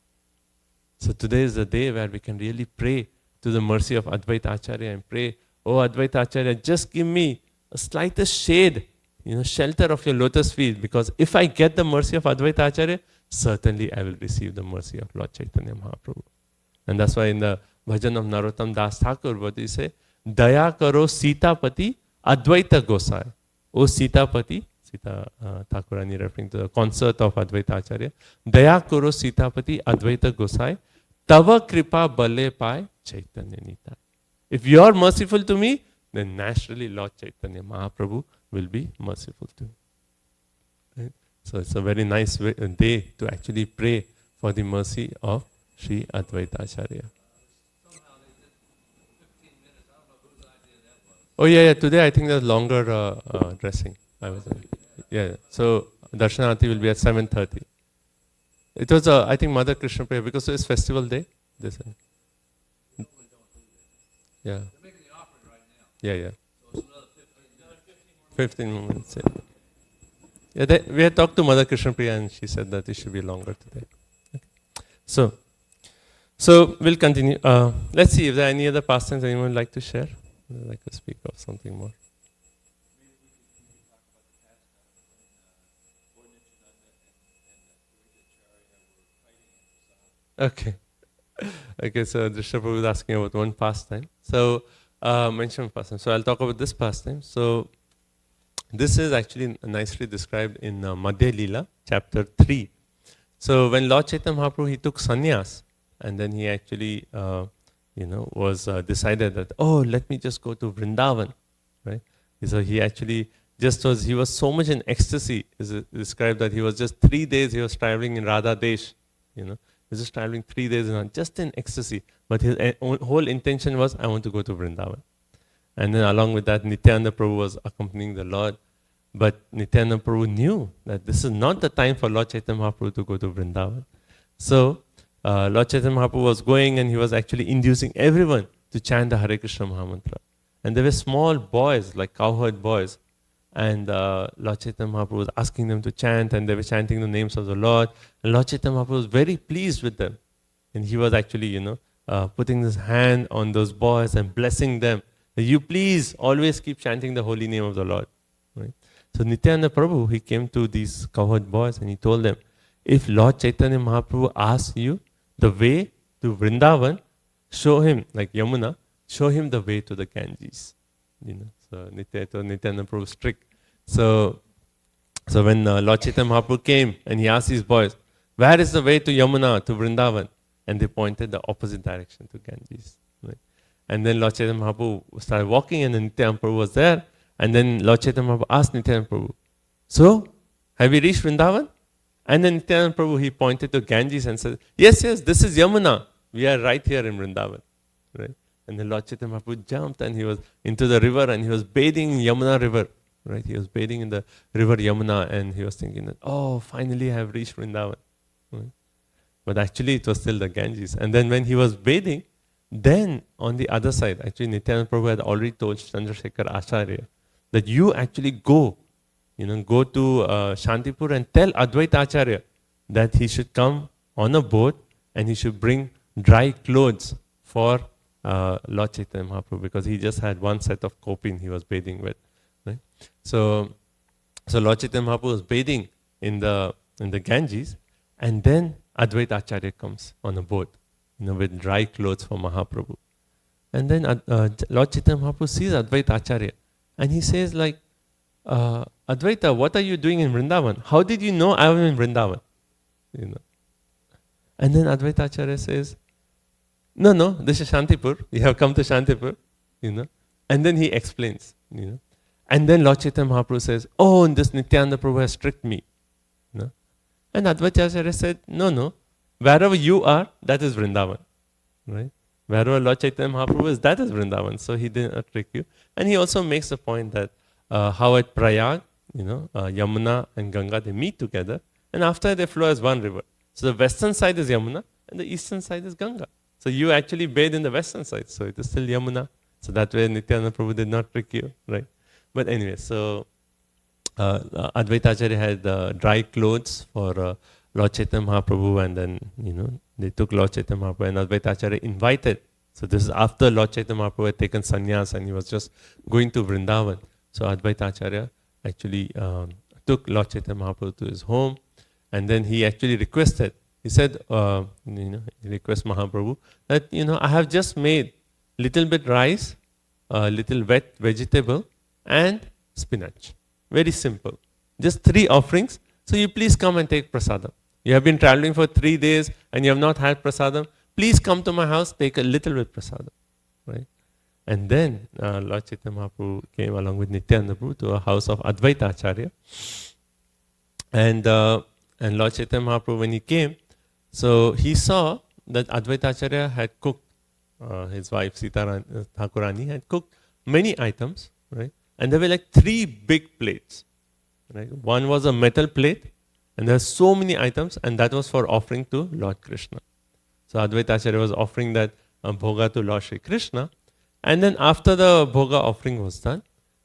So today is the day where we can really pray to the mercy of Advaita Acharya and pray, Advaita Acharya, just give me a slightest shade, shelter of your lotus feet, because if I get the mercy of Advaita Acharya, certainly I will receive the mercy of Lord Chaitanya Mahaprabhu. And that's why in the bhajan of Narottam Das Thakur, what do you say? Daya karo Sita Pati, Advaita Gosai, O Sitapati, Sita Thakurani referring to the consort of Advaita Acharya, Daya Koro Sitapati Advaita Gosai, Tava Kripa Bale Pai Chaitanya Nita. If you are merciful to me, then naturally Lord Chaitanya Mahaprabhu will be merciful to me. Right? So it's a very nice day to actually pray for the mercy of Sri Advaita Acharya. Oh yeah. Today I think there's longer dressing. So Darshanarati will be at 7:30. It was I think Mother Krishna prayer because it's festival day. This. Yeah. Yeah. 15 minutes. Yeah, we had talked to Mother Krishna Priya and she said that it should be longer today. Okay. So we'll continue. Let's see if there are any other pastimes anyone would like to share. I'd like to speak of something more. Okay. Okay, so Drishta Prabhu was asking about one pastime. So, mention pastime. So I'll talk about this pastime. So, this is actually nicely described in Madhya Leela, chapter 3. So, when Lord Chaitanya Mahaprabhu, he took sannyas, and then he actually, was decided that, let me just go to Vrindavan, right? So he actually he was so much in ecstasy. It's described that he was just 3 days, he was traveling in Radha Desh, He was just traveling 3 days just in ecstasy. But his whole intention was, I want to go to Vrindavan. And then along with that, Nityananda Prabhu was accompanying the Lord. But Nityananda Prabhu knew that this is not the time for Lord Chaitanya Mahaprabhu to go to Vrindavan. So, Lord Chaitanya Mahaprabhu was going and he was actually inducing everyone to chant the Hare Krishna Mahamantra. And there were small boys, like cowherd boys. And Lord Chaitanya Mahaprabhu was asking them to chant, and they were chanting the names of the Lord. And Lord Chaitanya Mahaprabhu was very pleased with them. And he was actually, putting his hand on those boys and blessing them. You please always keep chanting the holy name of the Lord. Right? So Nityananda Prabhu, he came to these cowherd boys and he told them, if Lord Chaitanya Mahaprabhu asks you the way to Vrindavan, show him, like Yamuna, show him the way to the Ganges. So Nityananda Prabhu was strict. So when Lord Chaitanya Mahaprabhu came and he asked his boys, where is the way to Yamuna, to Vrindavan? And they pointed the opposite direction to Ganges. Right? And then Lord Chaitanya Mahaprabhu started walking and then Nityananda Prabhu was there. And then Lord Chaitanya Mahaprabhu asked Nityananda Prabhu, so, have we reached Vrindavan? And then Nityananda Prabhu, he pointed to Ganges and said, yes, this is Yamuna. We are right here in Vrindavan. Right? And then Lord Chaitanya Mahaprabhu jumped and he was into the river and he was bathing in Yamuna river. Right? He was bathing in the river Yamuna and he was thinking that, finally I have reached Vrindavan. Right? But actually it was still the Ganges. And then when he was bathing, then on the other side, actually Nityananda Prabhu had already told Chandrasekhar Acharya that you actually go to Shantipur and tell Advaita Acharya that he should come on a boat and he should bring dry clothes for Lord Chaitanya Mahaprabhu because he just had one set of kopin he was bathing with. Right? So Lord Chaitanya Mahaprabhu was bathing in the Ganges, and then Advaita Acharya comes on a boat, with dry clothes for Mahaprabhu. And then Lord Chaitanya Mahaprabhu sees Advaita Acharya and he says like, Advaita, what are you doing in Vrindavan? How did you know I am in Vrindavan? And then Advaita Acharya says, no, this is Shantipur. You have come to Shantipur, And then he explains, And then Lord Chaitanya Mahaprabhu says, this Nityananda Prabhu has tricked me. And Advaita Acharya said, no, wherever you are, that is Vrindavan. Right? Wherever Lord Chaitanya Mahaprabhu is, that is Vrindavan. So he did not trick you. And he also makes the point that how at Prayag, Yamuna and Ganga, they meet together. And after they flow as one river. So the western side is Yamuna and the eastern side is Ganga. So you actually bathe in the western side. So it is still Yamuna. So that way Nityananda Prabhu did not trick you. Right? But anyway, so Advaita Acharya had dry clothes for Lord Chaitanya Mahaprabhu, and then, they took Lord Chaitanya Mahaprabhu and Advaita Acharya invited. So this is after Lord Chaitanya Mahaprabhu had taken sannyas and he was just going to Vrindavan. So Advaita Acharya actually took Lord Chaitanya Mahaprabhu to his home, and then he actually requested, he said, he requests Mahaprabhu that, I have just made little bit rice, little wet vegetable, and spinach. Very simple. Just 3 offerings. So you please come and take prasadam. You have been traveling for 3 days and you have not had prasadam. Please come to my house, take a little bit prasadam. Right? And then Lord Chaitanya Mahaprabhu came along with Nityananda Prabhu to a house of Advaita Acharya. And Lord Chaitanya Mahaprabhu, when he came, so he saw that Advaita Acharya had cooked, his wife Sita Thakurani had cooked many items, right? And there were like 3 big plates. Right? One was a metal plate, and there were so many items, and that was for offering to Lord Krishna. So Advaita Acharya was offering that bhoga to Lord Shri Krishna. And then after the bhoga offering was done,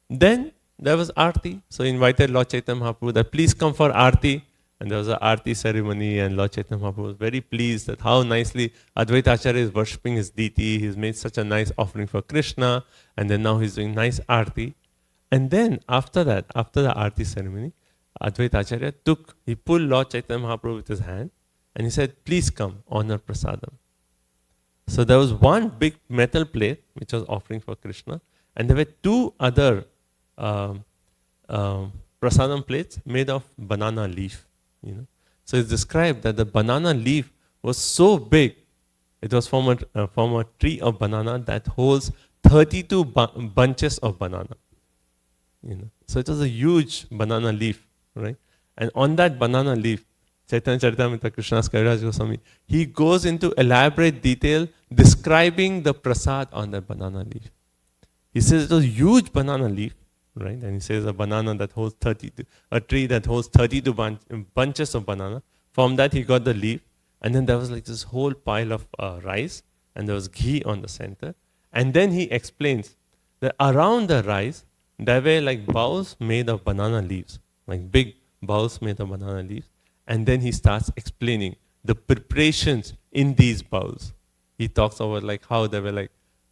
then there was Aarti. So he invited Lord Chaitanya Mahaprabhu that please come for Aarti. And there was an Aarti ceremony, and Lord Chaitanya Mahaprabhu was very pleased that how nicely Advaita Acharya is worshipping his deity. He's made such a nice offering for Krishna, and then now he's doing nice Aarti. And then after that, after the Aarti ceremony, Advaita Acharya he pulled Lord Chaitanya Mahaprabhu with his hand, and he said, please come, honor prasadam. So there was one big metal plate, which was offering for Krishna, and there were 2 other prasadam plates made of banana leaf. You know? So it's described that the banana leaf was so big, it was from a tree of banana that holds 32 bunches of banana. You know? So it was a huge banana leaf, right? And on that banana leaf, Chaitanya Charitamrita Krishna's Kaviraj Goswami, he goes into elaborate detail describing the prasad on that banana leaf. He says it was a huge banana leaf, right? And he says a banana that holds 32, a tree that holds 32 bunches of banana. From that he got the leaf, and then there was like this whole pile of rice, and there was ghee on the center. And then he explains that around the rice, there were like bowls made of banana leaves, like big bowls made of banana leaves. And then he starts explaining the preparations in these bowls. He talks about like how there were like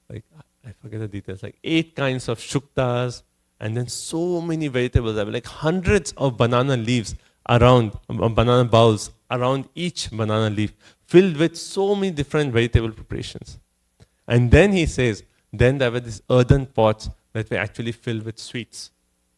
I forget the details, like 8 kinds of shuktas, and then so many vegetables. There were like hundreds of banana leaves around, banana bowls around each banana leaf, filled with so many different vegetable preparations. And then he says, then there were these earthen pots that were actually filled with sweets,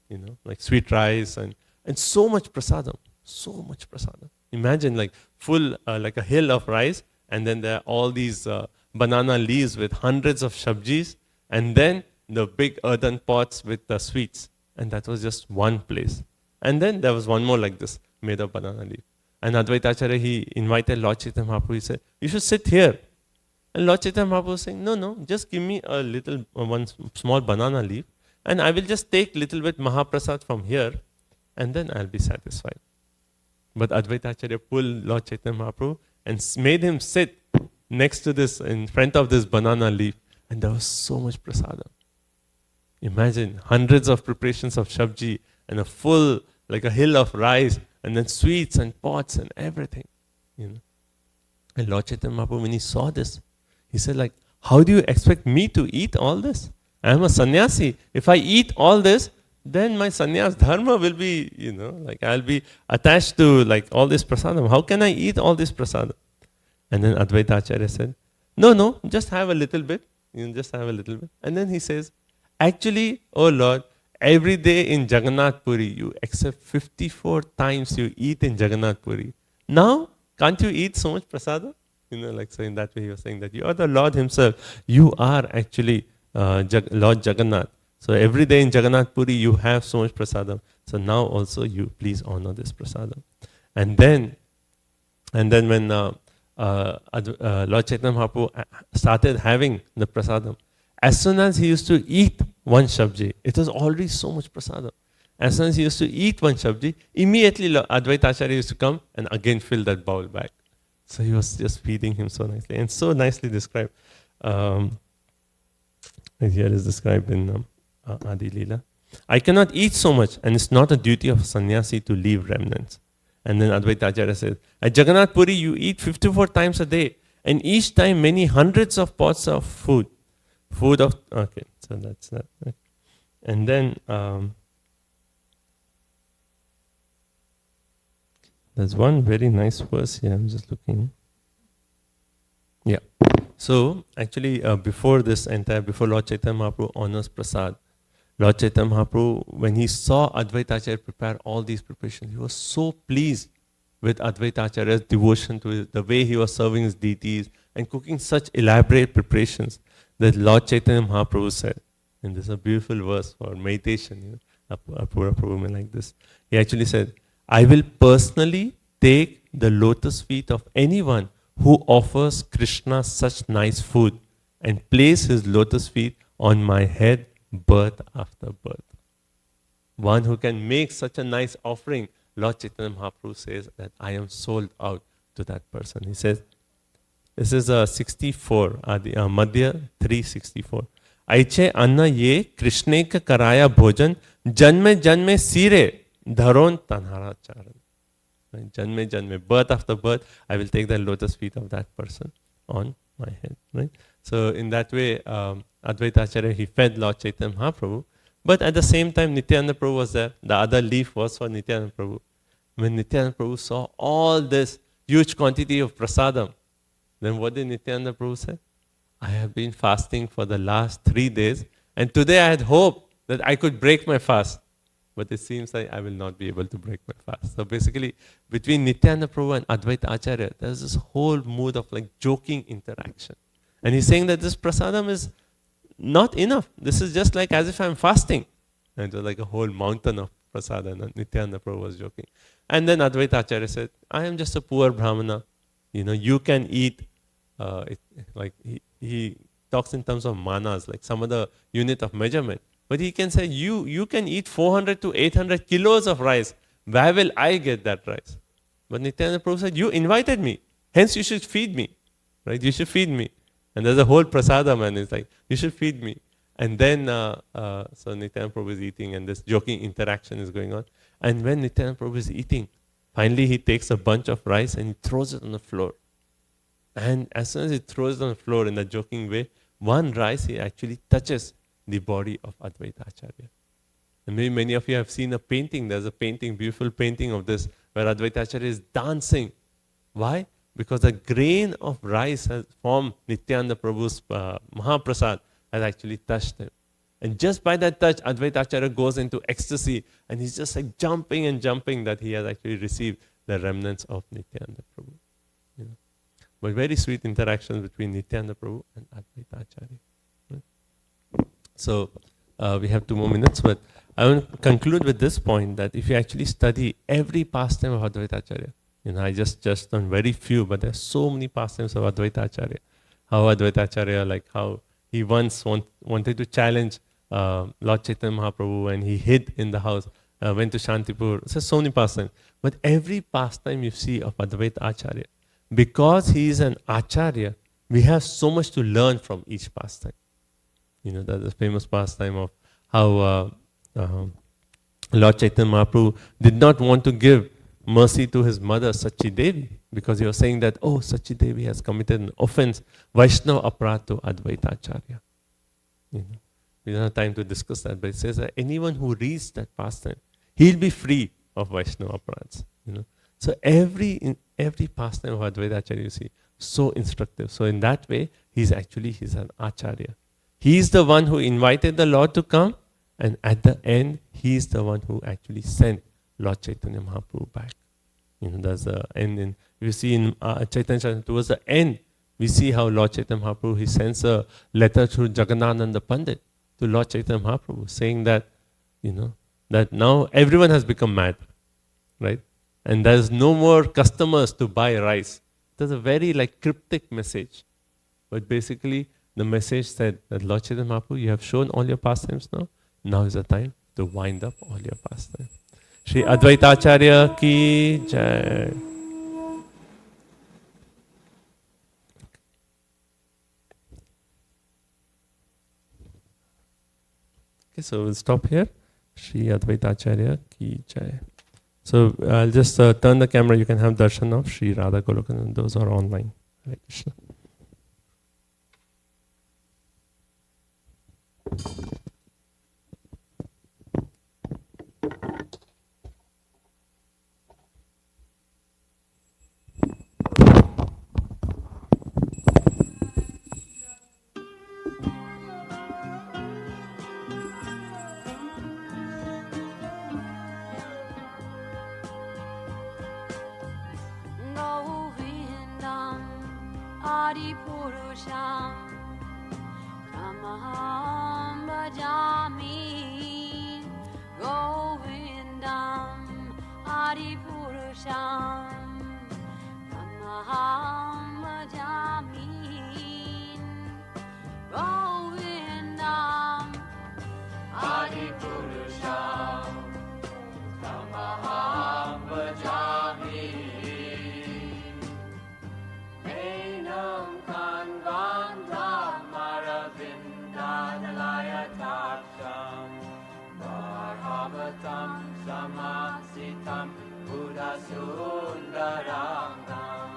you know, like sweet rice and so much prasadam. So much prasadam. Imagine like full, like a hill of rice, and then there are all these banana leaves with hundreds of shabjis, and then the big earthen pots with the sweets. And that was just one place. And then there was one more like this, made of banana leaf. And Advaita Acharya, he invited Lord Chaitanya Mahaprabhu. He said, you should sit here. And Lord Chaitanya Mahaprabhu was saying, no, just give me a little, one small banana leaf, and I will just take little bit Mahaprasad from here, and then I'll be satisfied. But Advaita Acharya pulled Lord Chaitanya Mahaprabhu and made him sit next to this, in front of this banana leaf. And there was so much prasadam. Imagine hundreds of preparations of shabji and a full, like a hill of rice, and then sweets and pots and everything. You know? And Lord Chaitanya Mahaprabhu, when he saw this, he said like, how do you expect me to eat all this? I am a sannyasi. If I eat all this, then my sannyas dharma will be, you know, like I'll be attached to like all this prasadam. How can I eat all this prasadam? And then Advaita Acharya said, no, just have a little bit. You know, just have a little bit. And then he says, actually, oh Lord, every day in Jagannath Puri, you except 54 times you eat in Jagannath Puri. Now, can't you eat so much prasadam? You know, like so in that way he was saying that you are the Lord himself. You are actually Lord Jagannath. So every day in Jagannath Puri, you have so much prasadam. So now also you please honor this prasadam. And then when Lord Chaitanya Mahaprabhu started having the prasadam, as soon as he used to eat one shabji, it was already so much prasadam. As soon as he used to eat one shabji, immediately Advaita Acharya used to come and again fill that bowl back. So he was just feeding him so nicely, and so nicely described. Here is described in Adi Leela. I cannot eat so much, and it's not a duty of a sannyasi to leave remnants. And then Advaita Acharya says, at Jagannath Puri you eat 54 times a day, and each time many hundreds of pots of food. Okay, so that's that. Okay. And then there's one very nice verse here, I'm just looking. Yeah. So actually before Lord Chaitanya Mahaprabhu honors prasad, Lord Chaitanya Mahaprabhu, when he saw Advaita Acharya prepare all these preparations, he was so pleased with Advaita Acharya's devotion to the way he was serving his deities and cooking such elaborate preparations that Lord Chaitanya Mahaprabhu said, and this is a beautiful verse for meditation, Apura Prabhu like this. He actually said, I will personally take the lotus feet of anyone who offers Krishna such nice food and place his lotus feet on my head birth after birth. One who can make such a nice offering, Lord Chaitanya Mahaprabhu says that I am sold out to that person. He says, this is 64, Madhya 364. Aiche anna ye Krishne ka karaya bhojan janme janme sire dharon tanhara charan. Janme janme, birth after birth, I will take the lotus feet of that person on my head. Right? So in that way, Advaita Acharya, he fed Lord Chaitanya Mahaprabhu. But at the same time, Nityananda Prabhu was there. The other leaf was for Nityananda Prabhu. When Nityananda Prabhu saw all this huge quantity of prasadam, then what did Nityananda Prabhu say? I have been fasting for the last 3 days, and today I had hoped that I could break my fast. But it seems like I will not be able to break my fast. So basically, between Nityananda Prabhu and Advaita Acharya, there's this whole mood of like joking interaction. And he's saying that this prasadam is not enough. This is just like as if I'm fasting. And it was like a whole mountain of prasadam, and Nityananda Prabhu was joking. And then Advaita Acharya said, I am just a poor brahmana. You can eat, he talks in terms of manas, like some other unit of measurement. But he can say, you can eat 400 to 800 kilos of rice. Where will I get that rice? But Nityananda Prabhu said, you invited me. Hence you should feed me. Right? You should feed me. And there's a whole prasadam, and it's like, you should feed me. And then, so Nityananda Prabhu is eating, and this joking interaction is going on. And when Nityananda Prabhu is eating, finally he takes a bunch of rice and he throws it on the floor. And as soon as he throws it on the floor in a joking way, one rice, he actually touches the body of Advaita Acharya. And maybe many of you have seen a painting. There's a painting, beautiful painting of this, where Advaita Acharya is dancing. Why? Because a grain of rice has formed Nityananda Prabhu's Mahaprasad has actually touched him. And just by that touch, Advaita Acharya goes into ecstasy, and he's just like jumping and jumping that he has actually received the remnants of Nityananda Prabhu. But very sweet interactions between Nityananda Prabhu and Advaita Acharya. So we have 2 more minutes, but I want to conclude with this point that if you actually study every pastime of Advaita Acharya, I just done very few, but there are so many pastimes of Advaita Acharya. How Advaita Acharya, like how he once wanted to challenge Lord Chaitanya Mahaprabhu, and he hid in the house, went to Shantipur. So many pastimes. But every pastime you see of Advaita Acharya, because he is an Acharya, we have so much to learn from each pastime. That's the famous pastime of how Lord Chaitanya Mahaprabhu did not want to give mercy to his mother, Sachi Devi, because he was saying that, Sachi Devi has committed an offense, Vaishnava aparat to Advaita Acharya. We don't have time to discuss that, but it says that anyone who reads that pastime, he'll be free of Vaishnava aparats. So every pastime of Advaita Acharya, you see, so instructive. So in that way, he's an Acharya. He's the one who invited the Lord to come, and at the end, he's the one who actually sent Lord Chaitanya Mahaprabhu back. There's the end. If you see in Chaitanya Charitamrita, towards the end, we see how Lord Chaitanya Mahaprabhu, he sends a letter through Jagannananda Pandit to Lord Chaitanya Mahaprabhu, saying that, that now everyone has become mad, right? And there's no more customers to buy rice. There's a very cryptic message. But basically, the message said that Lord Chaitanya Mahaprabhu, you have shown all your pastimes now. Now is the time to wind up all your pastimes. Shri Advaita Acharya ki jai. Okay, so we'll stop here. Shri Advaita Acharya ki jai. So I'll just turn the camera. You can have darshan of Shri Radha Goloka, and those are online. Hare Krishna. Adipurusham Tamaham Bhajami Govindam Adipurusham Tamaham Bhajami Govindam Adipurusham Tamaham Bhajami Enam Kanvandam Maravindanalayataksam Bharavatam Samasitam Buddhasundarangam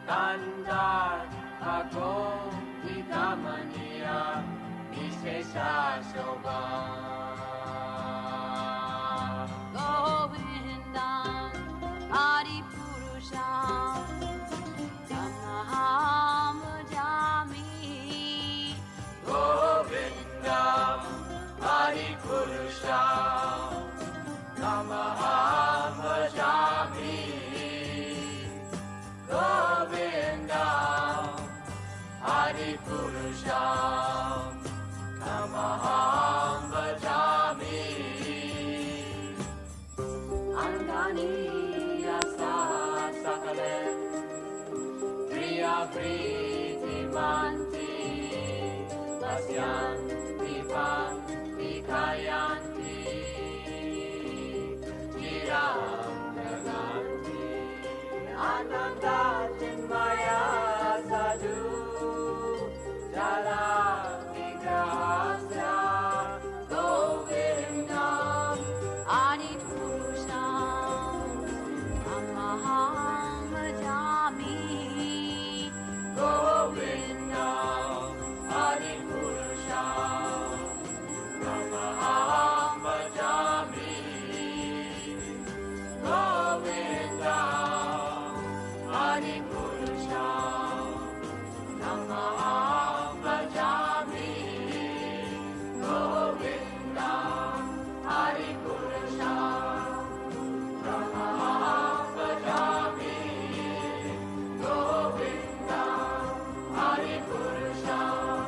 Kandar Agom Vidamaniya Vishesha Shobham Govindam Adipurusham Tamaham Bhajami Govindam Adipurusham Tamaham Bhajami Govindam Adipurusham Tamaham Bhajami Angani Yasa Sakalem Priya Priti Manti Pasyan Vipan Vikayanti Chiram Naganti Ananda Chinmaya Sadhu Jala Vigrahasya Govindam Adipurusham Tamaham Bhajami Govindam Adipurusham Tamaham Bhajami Govindam Adipurusham Tamaham Bhajami Govindam Adipurusham Tamaham Bhajami Govindam Adipurusham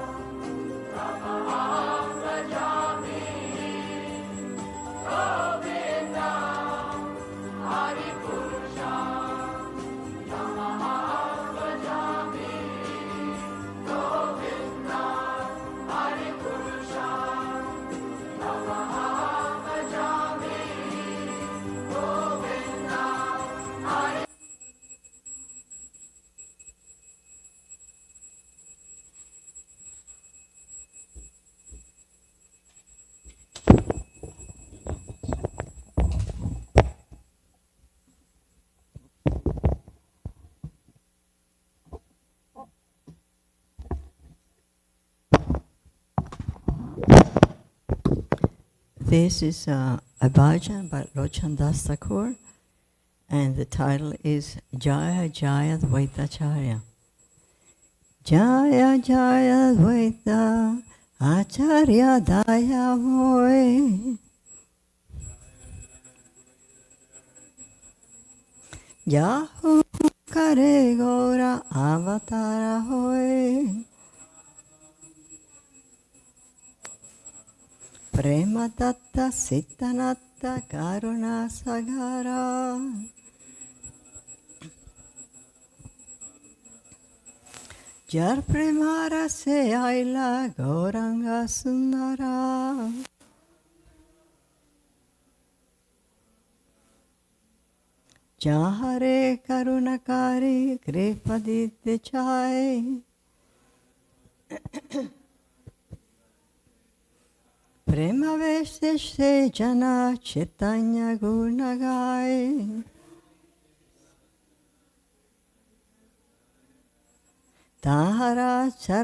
Tamaham Bhajami Govindam Adipurusham Tamaham Bhajami Govindam Adipurusham Tamaham Bhajami Govindam This is a bhajan by Lochan Das Thakur, and the title is Jaya Jaya Dvaitacharya. Jaya Jaya Dvaita Acharya Daya Hoy. Yahu Kare Gora Avatara Hoy. Prema Tatta Sittanatta Karuna Sagara. Jar Premara Se Aila Gauranga Sundara. Jahare Karunakari Kripadite Chai. Prema Veste Se Jana Chaitanya Gunagai. Tahara